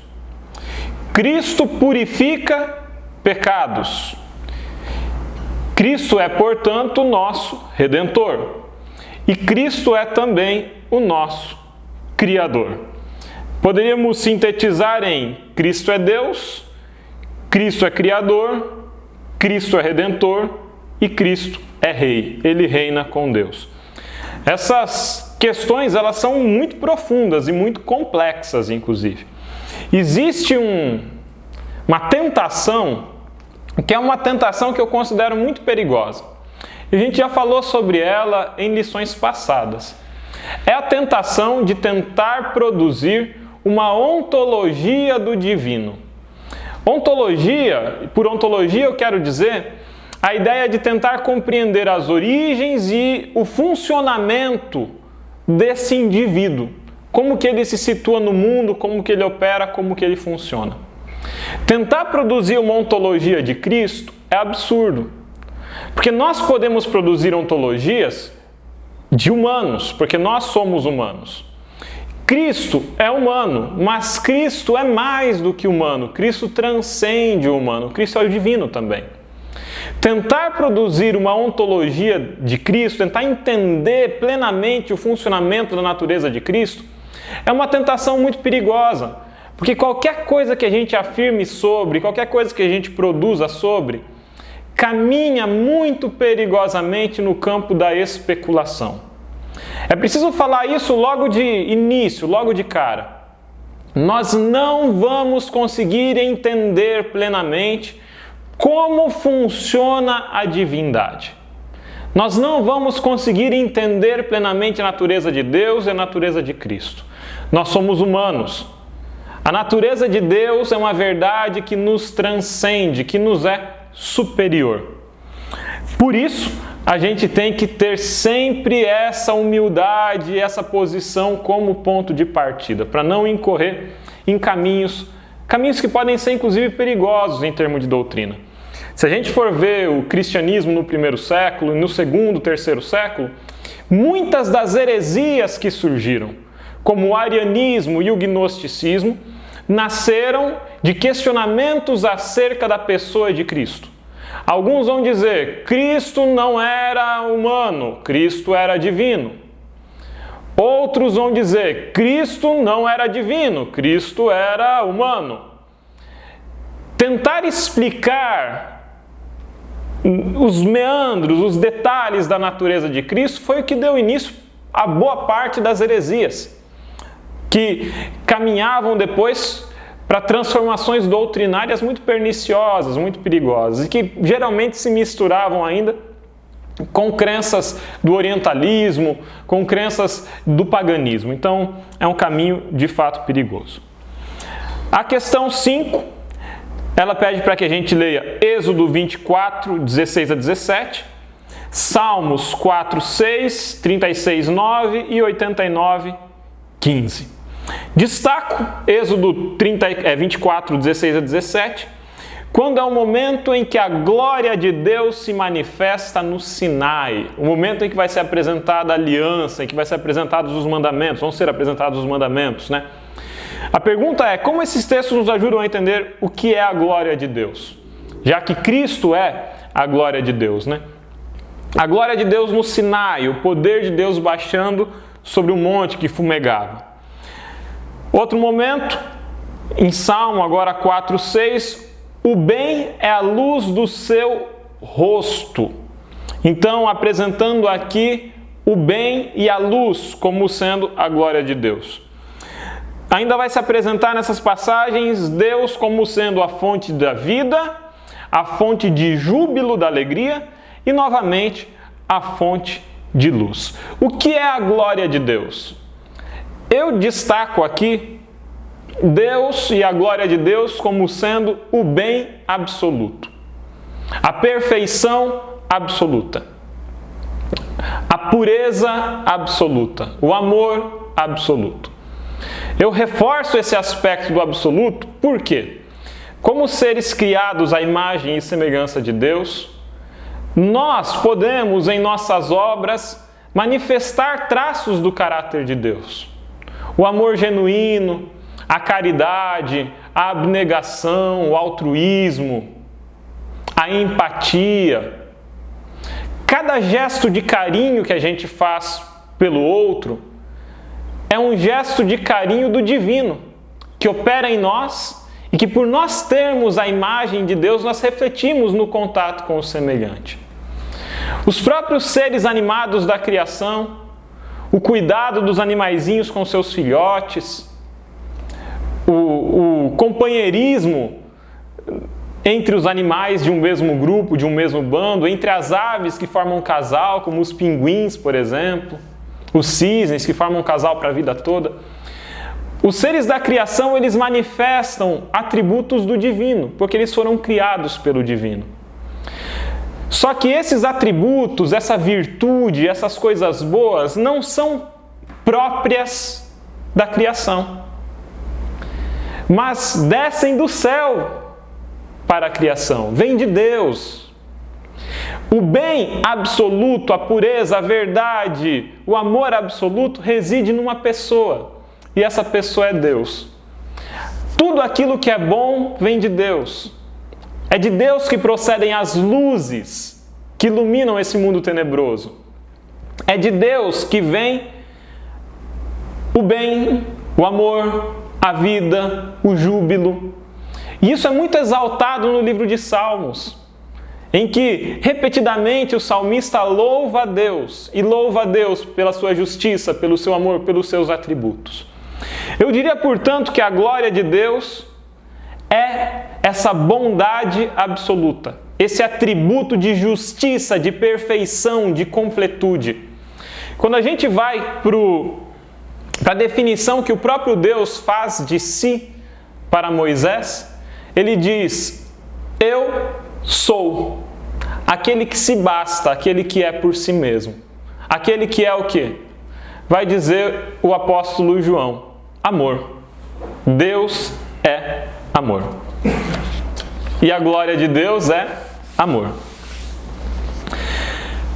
Cristo purifica pecados. Cristo é, portanto, o nosso Redentor. E Cristo é também o nosso Criador. Poderíamos sintetizar em Cristo é Deus, Cristo é Criador, Cristo é Redentor e Cristo é Rei. Ele reina com Deus. Essas questões elas são muito profundas e muito complexas, inclusive. Existe uma tentação, que é uma tentação que eu considero muito perigosa. A gente já falou sobre ela em lições passadas. É a tentação de tentar produzir uma ontologia do divino. Ontologia, por ontologia eu quero dizer a ideia de tentar compreender as origens e o funcionamento desse indivíduo. Como que ele se situa no mundo, como que ele opera, como que ele funciona. Tentar produzir uma ontologia de Cristo é absurdo. Porque nós podemos produzir ontologias de humanos, porque nós somos humanos. Cristo é humano, mas Cristo é mais do que humano. Cristo transcende o humano. Cristo é o divino também. Tentar produzir uma ontologia de Cristo, tentar entender plenamente o funcionamento da natureza de Cristo, é uma tentação muito perigosa. Porque qualquer coisa que a gente afirme sobre, qualquer coisa que a gente produza sobre, caminha muito perigosamente no campo da especulação. É preciso falar isso logo de início, logo de cara. Nós não vamos conseguir entender plenamente como funciona a divindade. Nós não vamos conseguir entender plenamente a natureza de Deus e a natureza de Cristo. Nós somos humanos. A natureza de Deus é uma verdade que nos transcende, que nos é superior. Por isso, a gente tem que ter sempre essa humildade, essa posição como ponto de partida, para não incorrer em caminhos que podem ser inclusive perigosos em termos de doutrina. Se a gente for ver o cristianismo no primeiro século e no segundo, terceiro século, muitas das heresias que surgiram, como o arianismo e o gnosticismo, nasceram de questionamentos acerca da pessoa de Cristo. Alguns vão dizer, Cristo não era humano, Cristo era divino. Outros vão dizer, Cristo não era divino, Cristo era humano. Tentar explicar os meandros, os detalhes da natureza de Cristo foi o que deu início a boa parte das heresias, que caminhavam depois para transformações doutrinárias muito perniciosas, muito perigosas, e que geralmente se misturavam ainda com crenças do orientalismo, com crenças do paganismo. Então, é um caminho de fato perigoso. A questão 5, ela pede para que a gente leia Êxodo 24, 16 a 17, Salmos 4, 6, 36, 9 e 89, 15. Destaco Êxodo 24, 16 a 17, quando é o momento em que a glória de Deus se manifesta no Sinai, o momento em que vai ser apresentada a aliança, em que vai ser apresentados os mandamentos, vão ser apresentados os mandamentos, né? A pergunta é, como esses textos nos ajudam a entender o que é a glória de Deus? Já que Cristo é a glória de Deus, né? A glória de Deus no Sinai, o poder de Deus baixando sobre um monte que fumegava. Outro momento, em Salmo, agora 4, 6, o bem é a luz do seu rosto. Então, apresentando aqui o bem e a luz como sendo a glória de Deus. Ainda vai se apresentar nessas passagens Deus como sendo a fonte da vida, a fonte de júbilo, da alegria e, novamente, a fonte de luz. O que é a glória de Deus? Eu destaco aqui Deus e a glória de Deus como sendo o bem absoluto, a perfeição absoluta, a pureza absoluta, o amor absoluto. Eu reforço esse aspecto do absoluto porque, como seres criados à imagem e semelhança de Deus, nós podemos, em nossas obras, manifestar traços do caráter de Deus. O amor genuíno, a caridade, a abnegação, o altruísmo, a empatia. Cada gesto de carinho que a gente faz pelo outro é um gesto de carinho do divino, que opera em nós e que, por nós termos a imagem de Deus, nós refletimos no contato com o semelhante. Os próprios seres animados da criação, o cuidado dos animaizinhos com seus filhotes, o companheirismo entre os animais de um mesmo grupo, de um mesmo bando, entre as aves que formam um casal, como os pinguins, por exemplo, os cisnes que formam um casal para a vida toda. Os seres da criação, eles manifestam atributos do divino, porque eles foram criados pelo divino. Só que esses atributos, essa virtude, essas coisas boas, não são próprias da criação, mas descem do céu para a criação, vêm de Deus. O bem absoluto, a pureza, a verdade, o amor absoluto reside numa pessoa, e essa pessoa é Deus. Tudo aquilo que é bom vem de Deus. É de Deus que procedem as luzes que iluminam esse mundo tenebroso. É de Deus que vem o bem, o amor, a vida, o júbilo. E isso é muito exaltado no livro de Salmos, em que repetidamente o salmista louva a Deus, e louva a Deus pela sua justiça, pelo seu amor, pelos seus atributos. Eu diria, portanto, que a glória de Deus é essa bondade absoluta, esse atributo de justiça, de perfeição, de completude. Quando a gente vai para a definição que o próprio Deus faz de si para Moisés, ele diz: eu sou aquele que se basta, aquele que é por si mesmo. Aquele que é o quê? Vai dizer o apóstolo João: amor. Deus é amor. E a glória de Deus é amor.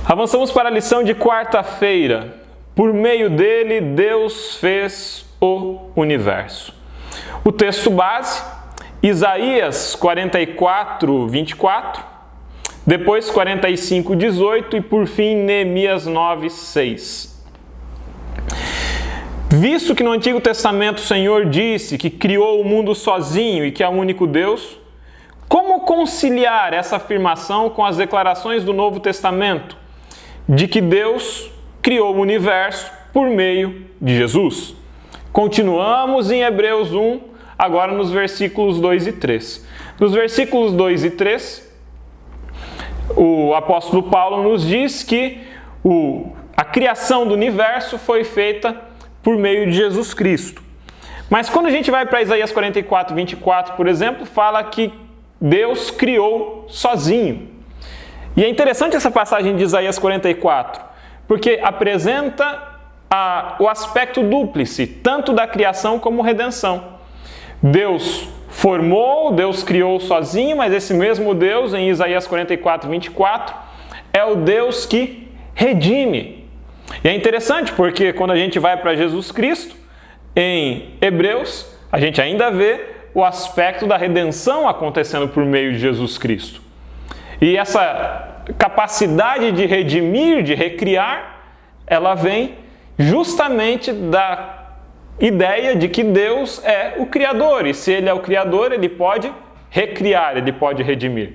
Avançamos para a lição de quarta-feira. Por meio dele, Deus fez o universo. O texto base, Isaías 44, 24, depois 45, 18 e por fim Neemias 9, 6. Visto que no Antigo Testamento o Senhor disse que criou o mundo sozinho e que é o único Deus, Como conciliar essa afirmação com as declarações do Novo Testamento de que Deus criou o universo por meio de Jesus? Continuamos em Hebreus 1, agora nos versículos 2 e 3. Nos versículos 2 e 3, o apóstolo Paulo nos diz que a criação do universo foi feita por meio de Jesus Cristo. Mas quando a gente vai para Isaías 44, 24, por exemplo, fala que Deus criou sozinho. E é interessante essa passagem de Isaías 44, porque apresenta o aspecto dúplice, tanto da criação como redenção. Deus formou, Deus criou sozinho, mas esse mesmo Deus, em Isaías 44, 24, é o Deus que redime. E é interessante porque quando a gente vai para Jesus Cristo, em Hebreus, a gente ainda vê o aspecto da redenção acontecendo por meio de Jesus Cristo. E essa capacidade de redimir, de recriar, ela vem justamente da ideia de que Deus é o Criador. E se Ele é o Criador, Ele pode recriar, Ele pode redimir.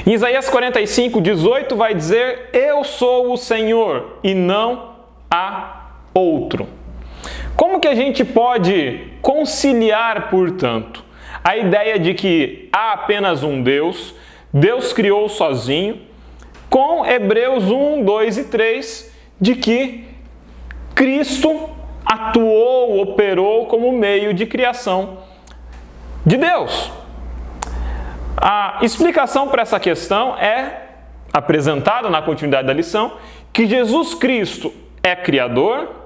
Em Isaías 45, 18 vai dizer: eu sou o Senhor e não há outro. Como que a gente pode conciliar, portanto, a ideia de que há apenas um Deus, Deus criou sozinho, com Hebreus 1, 2 e 3, de que Cristo atuou, operou como meio de criação de Deus? A explicação para essa questão é apresentada na continuidade da lição, que Jesus Cristo é Criador,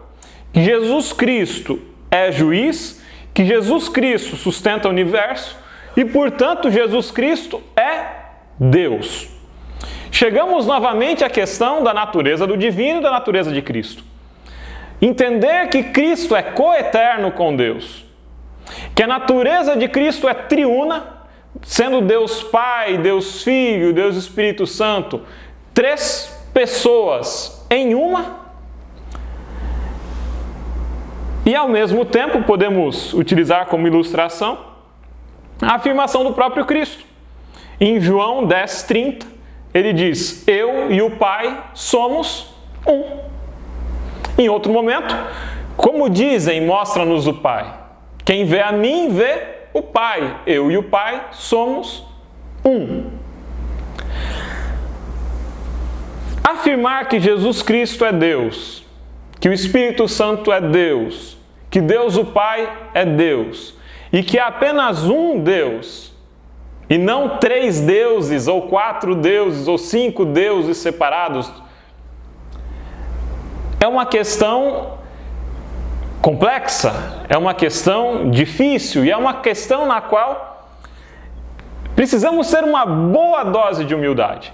que Jesus Cristo é juiz, que Jesus Cristo sustenta o universo e, portanto, Jesus Cristo é Deus. Chegamos novamente à questão da natureza do divino e da natureza de Cristo. Entender que Cristo é coeterno com Deus, que a natureza de Cristo é triuna, sendo Deus Pai, Deus Filho, Deus Espírito Santo, três pessoas em uma. E ao mesmo tempo podemos utilizar como ilustração a afirmação do próprio Cristo. Em João 10:30, ele diz: eu e o Pai somos um. Em outro momento, como dizem, mostra-nos o Pai. Quem vê a mim, vê o Pai. Eu e o Pai somos um. Afirmar que Jesus Cristo é Deus, que o Espírito Santo é Deus, que Deus o Pai é Deus, e que há apenas um Deus, e não 3 deuses, ou 4 deuses, ou 5 deuses separados, é uma questão complexa, é uma questão difícil, e é uma questão na qual precisamos ter uma boa dose de humildade.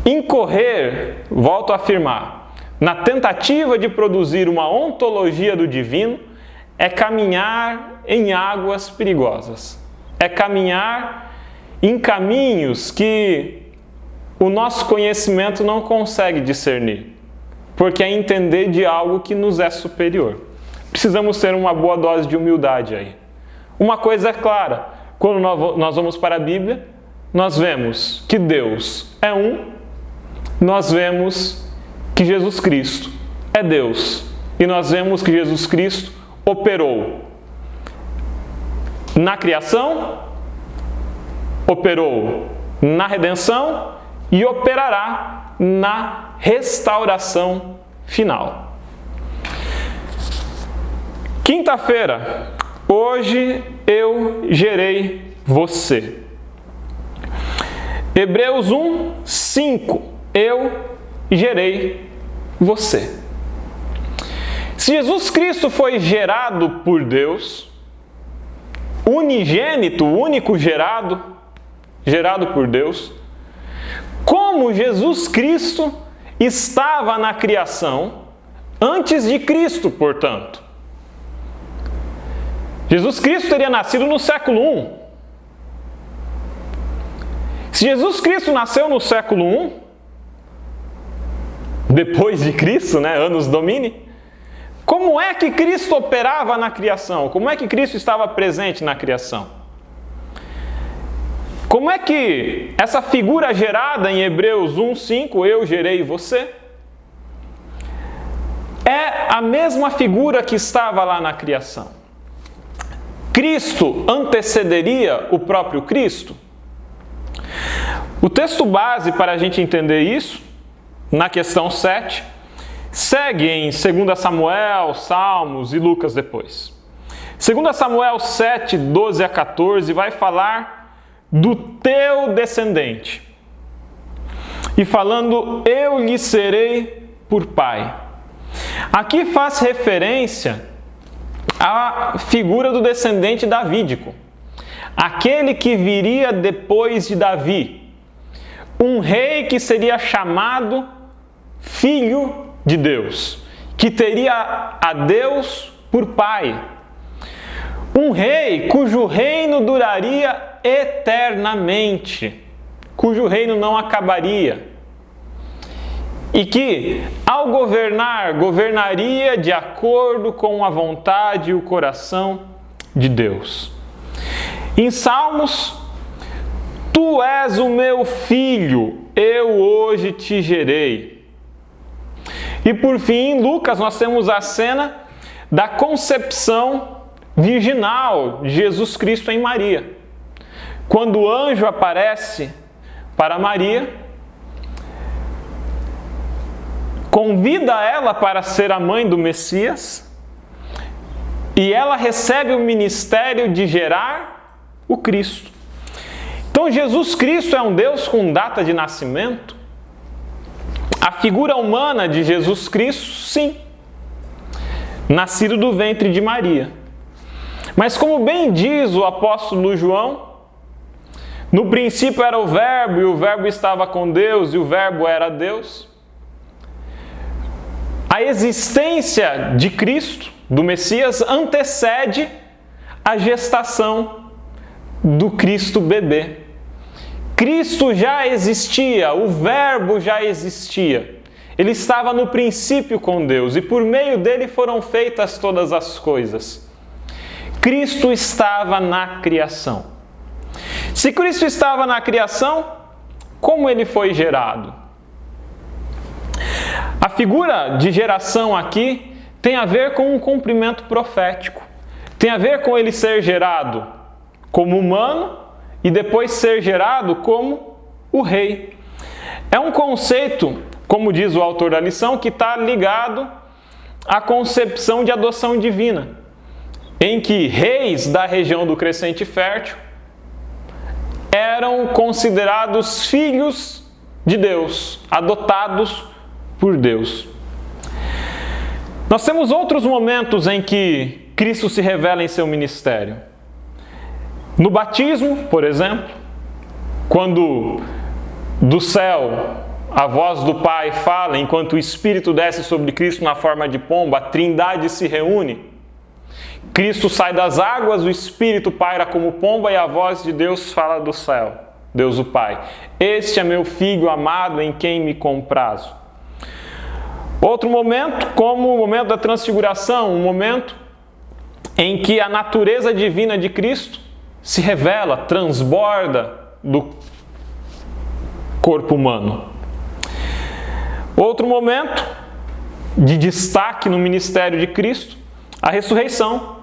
Incorrer, volto a afirmar, na tentativa de produzir uma ontologia do divino é caminhar em águas perigosas. É caminhar em caminhos que o nosso conhecimento não consegue discernir, porque é entender de algo que nos é superior. Precisamos ter uma boa dose de humildade aí. Uma coisa é clara, quando nós vamos para a Bíblia, nós vemos que Deus é um, nós vemos que Jesus Cristo é Deus, e nós vemos que Jesus Cristo operou na criação, operou na redenção e operará na restauração final. Quinta-feira, hoje eu gerei você. Hebreus 1, 5, eu gerei você. Se Jesus Cristo foi gerado por Deus, unigênito, único gerado por Deus, como Jesus Cristo estava na criação antes de Cristo, portanto? Jesus Cristo teria nascido no século I. Se Jesus Cristo nasceu no século I, depois de Cristo, anos domini, como é que Cristo operava na criação? Como é que Cristo estava presente na criação? Como é que essa figura gerada em Hebreus 1:5, eu gerei você, é a mesma figura que estava lá na criação? Cristo antecederia o próprio Cristo? O texto base para a gente entender isso, na questão 7, segue em 2 Samuel, Salmos e Lucas depois. 2 Samuel 7, 12 a 14 vai falar do teu descendente. E falando, eu lhe serei por pai. Aqui faz referência à figura do descendente davídico. Aquele que viria depois de Davi. Um rei que seria chamado Filho de Deus. Que teria a Deus por pai. Um rei cujo reino duraria eternamente, cujo reino não acabaria. E que, ao governar, governaria de acordo com a vontade e o coração de Deus. Em Salmos, tu és o meu filho, eu hoje te gerei. E por fim, em Lucas, nós temos a cena da concepção virginal de Jesus Cristo em Maria. Quando o anjo aparece para Maria, convida ela para ser a mãe do Messias, e ela recebe o ministério de gerar o Cristo. Então Jesus Cristo é um Deus com data de nascimento? A figura humana de Jesus Cristo, sim. Nascido do ventre de Maria. Mas como bem diz o apóstolo João, no princípio era o Verbo, e o Verbo estava com Deus, e o Verbo era Deus. A existência de Cristo, do Messias, antecede a gestação do Cristo bebê. Cristo já existia, o Verbo já existia. Ele estava no princípio com Deus, e por meio dele foram feitas todas as coisas. Cristo estava na criação. Se Cristo estava na criação, como ele foi gerado? A figura de geração aqui tem a ver com um cumprimento profético. Tem a ver com ele ser gerado como humano e depois ser gerado como o rei. É um conceito, como diz o autor da lição, que está ligado à concepção de adoção divina, em que reis da região do Crescente Fértil eram considerados filhos de Deus, adotados por Deus. Nós temos outros momentos em que Cristo se revela em seu ministério. No batismo, por exemplo, quando do céu a voz do Pai fala, enquanto o Espírito desce sobre Cristo na forma de pomba, a Trindade se reúne. Cristo sai das águas, o Espírito paira como pomba e a voz de Deus fala do céu, Deus o Pai. Este é meu Filho amado em quem me comprazo. Outro momento, como o momento da transfiguração, um momento em que a natureza divina de Cristo se revela, transborda do corpo humano. Outro momento de destaque no ministério de Cristo, a ressurreição.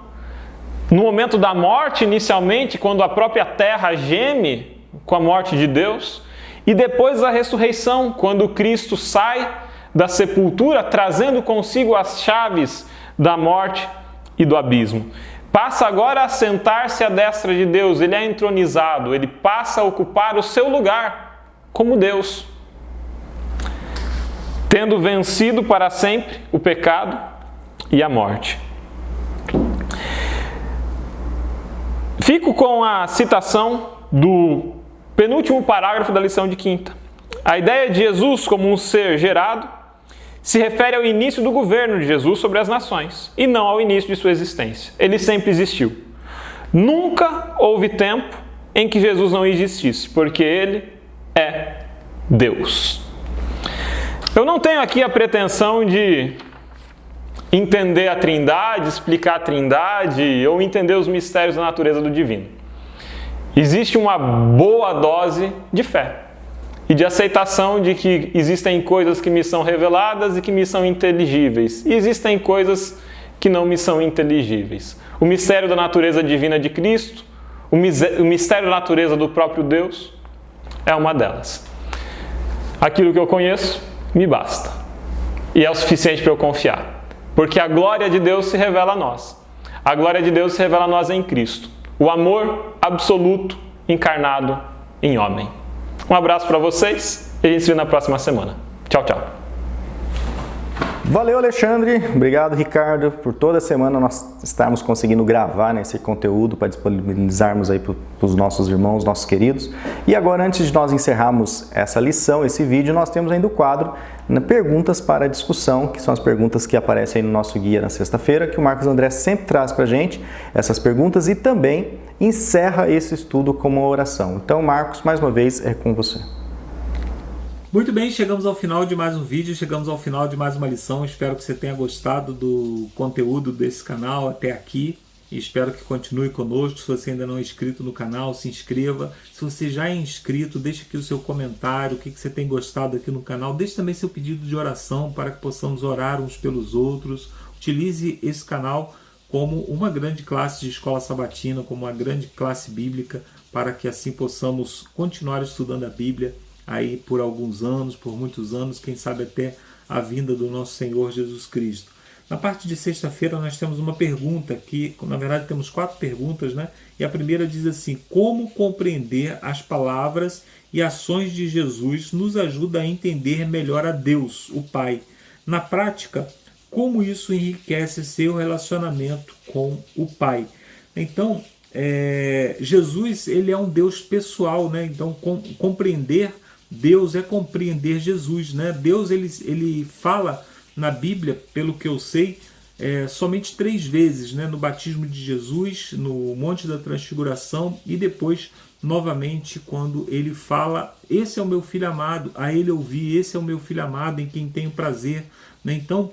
No momento da morte, inicialmente, quando a própria terra geme com a morte de Deus, e depois da ressurreição, quando Cristo sai da sepultura, trazendo consigo as chaves da morte e do abismo. Passa agora a sentar-se à destra de Deus, ele é entronizado, ele passa a ocupar o seu lugar como Deus, tendo vencido para sempre o pecado e a morte. Fico com a citação do penúltimo parágrafo da lição de quinta. A ideia de Jesus como um ser gerado se refere ao início do governo de Jesus sobre as nações e não ao início de sua existência. Ele sempre existiu. Nunca houve tempo em que Jesus não existisse, porque ele é Deus. Eu não tenho aqui a pretensão de entender a Trindade, explicar a Trindade ou entender os mistérios da natureza do divino. existe uma boa dose de fé e de aceitação de que existem coisas que me são reveladas e que me são inteligíveis, e existem coisas que não me são inteligíveis. O mistério da natureza divina de Cristo, o mistério da natureza do próprio Deus, é uma delas. Aquilo que eu conheço me basta, e é o suficiente para eu confiar, porque a glória de Deus se revela a nós. A glória de Deus se revela a nós em Cristo, o amor absoluto encarnado em homem. Um abraço para vocês e a gente se vê na próxima semana. Tchau, tchau. Valeu, Alexandre. Obrigado, Ricardo, por toda semana nós estarmos conseguindo gravar esse conteúdo para disponibilizarmos aí para os nossos irmãos, nossos queridos. E agora, antes de nós encerrarmos essa lição, esse vídeo, nós temos ainda o quadro Perguntas para Discussão, que são as perguntas que aparecem aí no nosso guia na sexta-feira, que o Marcos André sempre traz para a gente essas perguntas e também encerra esse estudo com uma oração. Então, Marcos, mais uma vez, é com você. Muito bem, chegamos ao final de mais um vídeo, chegamos ao final de mais uma lição. Espero que você tenha gostado do conteúdo desse canal até aqui. E espero que continue conosco. Se você ainda não é inscrito no canal, se inscreva. Se você já é inscrito, deixe aqui o seu comentário, o que você tem gostado aqui no canal. Deixe também seu pedido de oração para que possamos orar uns pelos outros. Utilize esse canal como uma grande classe de escola sabatina, como uma grande classe bíblica, para que assim possamos continuar estudando a Bíblia aí por alguns anos, por muitos anos, quem sabe até a vinda do nosso Senhor Jesus Cristo. Na parte de sexta-feira nós temos uma pergunta que, na verdade temos 4 perguntas, né? E a primeira diz assim: como compreender as palavras e ações de Jesus nos ajuda a entender melhor a Deus, o Pai? Na prática, como isso enriquece seu relacionamento com o Pai? Então, Jesus, ele é um Deus pessoal, né? Então, compreender Deus é compreender Jesus, né? Deus ele fala na Bíblia, pelo que eu sei, somente 3 vezes, né? No batismo de Jesus, no Monte da Transfiguração e depois novamente quando ele fala: esse é o meu filho amado, a ele ouvi, esse é o meu filho amado em quem tenho prazer, né? Então,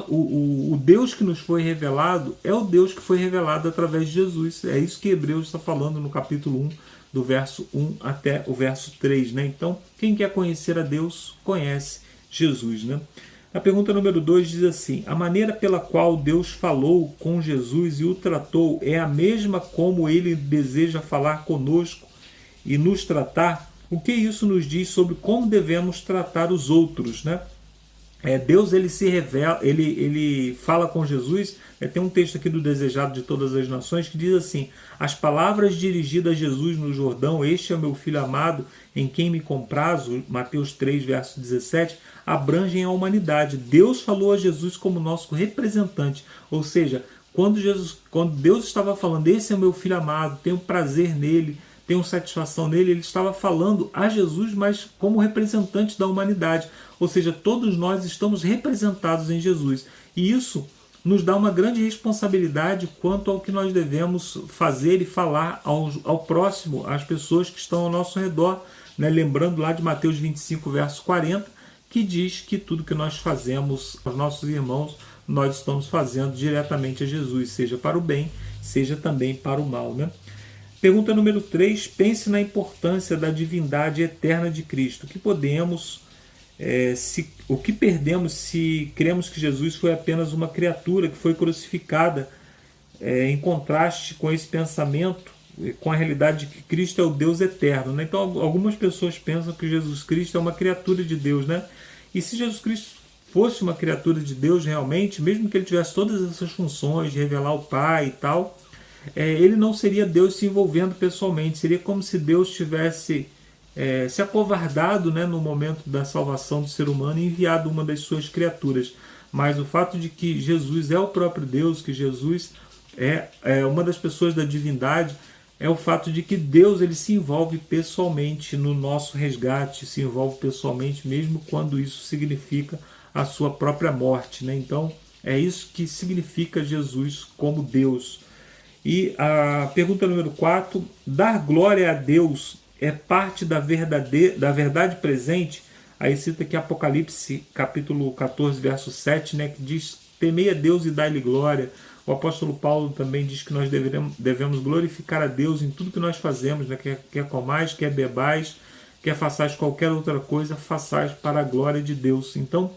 o Deus que nos foi revelado é o Deus que foi revelado através de Jesus. É isso que Hebreus está falando no capítulo 1, do verso 1 até o verso 3. Né? Então, quem quer conhecer a Deus, conhece Jesus. Né? A pergunta número 2 diz assim: a maneira pela qual Deus falou com Jesus e o tratou é a mesma como ele deseja falar conosco e nos tratar? O que isso nos diz sobre como devemos tratar os outros, né? Deus, ele se revela, ele fala com Jesus. Tem um texto aqui do Desejado de Todas as Nações que diz assim: as palavras dirigidas a Jesus no Jordão, este é o meu filho amado, em quem me comprazo, Mateus 3, verso 17, abrangem a humanidade. Deus falou a Jesus como nosso representante, ou seja, quando Deus estava falando, esse é o meu filho amado, tenho prazer nele, tenho satisfação nele, ele estava falando a Jesus, mas como representante da humanidade. Ou seja, todos nós estamos representados em Jesus. E isso nos dá uma grande responsabilidade quanto ao que nós devemos fazer e falar ao próximo, às pessoas que estão ao nosso redor. Né? Lembrando lá de Mateus 25, verso 40, que diz que tudo que nós fazemos aos nossos irmãos, nós estamos fazendo diretamente a Jesus, seja para o bem, seja também para o mal. Né? Pergunta número 3, pense na importância da divindade eterna de Cristo. O que perdemos se cremos que Jesus foi apenas uma criatura que foi crucificada, em contraste com esse pensamento, com a realidade de que Cristo é o Deus eterno. Né? Então, algumas pessoas pensam que Jesus Cristo é uma criatura de Deus. Né? E se Jesus Cristo fosse uma criatura de Deus realmente, mesmo que ele tivesse todas essas funções de revelar o Pai e tal, ele não seria Deus se envolvendo pessoalmente. Seria como se Deus tivesse se acovardado, né, no momento da salvação do ser humano e enviado uma das suas criaturas. Mas o fato de que Jesus é o próprio Deus, que Jesus é uma das pessoas da divindade, é o fato de que Deus, ele se envolve pessoalmente no nosso resgate, se envolve pessoalmente mesmo quando isso significa a sua própria morte. Né? Então é isso que significa Jesus como Deus. E a pergunta número 4, dar glória a Deus é parte da verdade presente? Aí cita aqui Apocalipse, capítulo 14, verso 7, né, que diz: temei a Deus e dai-lhe glória. O apóstolo Paulo também diz que nós devemos glorificar a Deus em tudo que nós fazemos, né? Quer comais, quer bebais, quer façais qualquer outra coisa, façais para a glória de Deus. Então,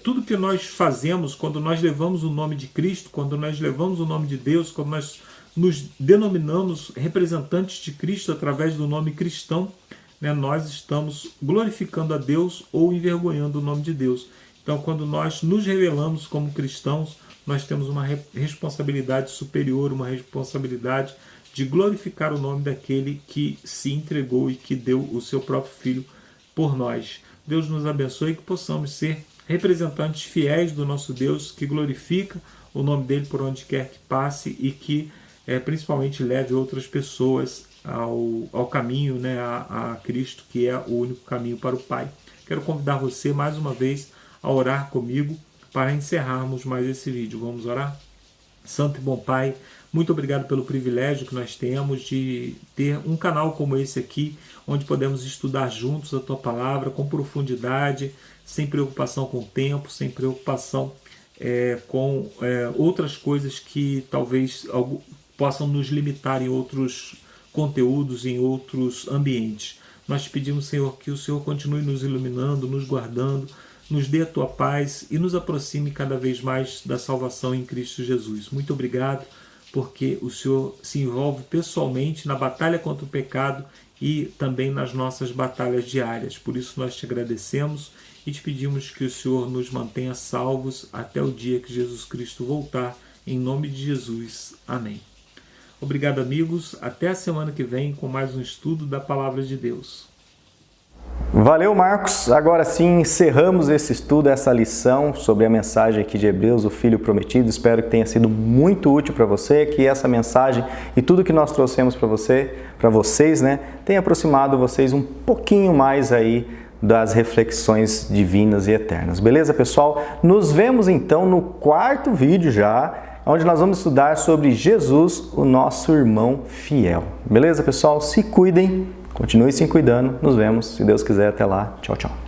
tudo que nós fazemos, quando nós levamos o nome de Cristo, quando nós levamos o nome de Deus, quando nós nos denominamos representantes de Cristo através do nome cristão, né, nós estamos glorificando a Deus ou envergonhando o nome de Deus. Então, quando nós nos revelamos como cristãos, nós temos uma responsabilidade superior, uma responsabilidade de glorificar o nome daquele que se entregou e que deu o seu próprio Filho por nós. Deus nos abençoe e que possamos ser representantes fiéis do nosso Deus, que glorifica o nome dele por onde quer que passe e que principalmente leve outras pessoas ao caminho, né, a Cristo, que é o único caminho para o Pai. Quero convidar você mais uma vez a orar comigo para encerrarmos mais esse vídeo. Vamos orar? Santo e bom Pai, muito obrigado pelo privilégio que nós temos de ter um canal como esse aqui, onde podemos estudar juntos a Tua Palavra com profundidade, sem preocupação com o tempo, sem preocupação com outras coisas que talvez possam nos limitar em outros conteúdos, em outros ambientes. Nós te pedimos, Senhor, que o Senhor continue nos iluminando, nos guardando, nos dê a Tua paz e nos aproxime cada vez mais da salvação em Cristo Jesus. Muito obrigado, porque o Senhor se envolve pessoalmente na batalha contra o pecado e também nas nossas batalhas diárias. Por isso nós te agradecemos e te pedimos que o Senhor nos mantenha salvos até o dia que Jesus Cristo voltar. Em nome de Jesus. Amém. Obrigado, amigos. Até a semana que vem com mais um estudo da Palavra de Deus. Valeu, Marcos. Agora sim, encerramos esse estudo, essa lição sobre a mensagem aqui de Hebreus, o Filho Prometido. Espero que tenha sido muito útil para você, que essa mensagem e tudo que nós trouxemos para vocês, né, tenha aproximado vocês um pouquinho mais aí das reflexões divinas e eternas. Beleza, pessoal? Nos vemos então no quarto vídeo já, onde nós vamos estudar sobre Jesus, o nosso irmão fiel. Beleza, pessoal? Se cuidem, continuem se cuidando. Nos vemos, se Deus quiser. Até lá. Tchau, tchau.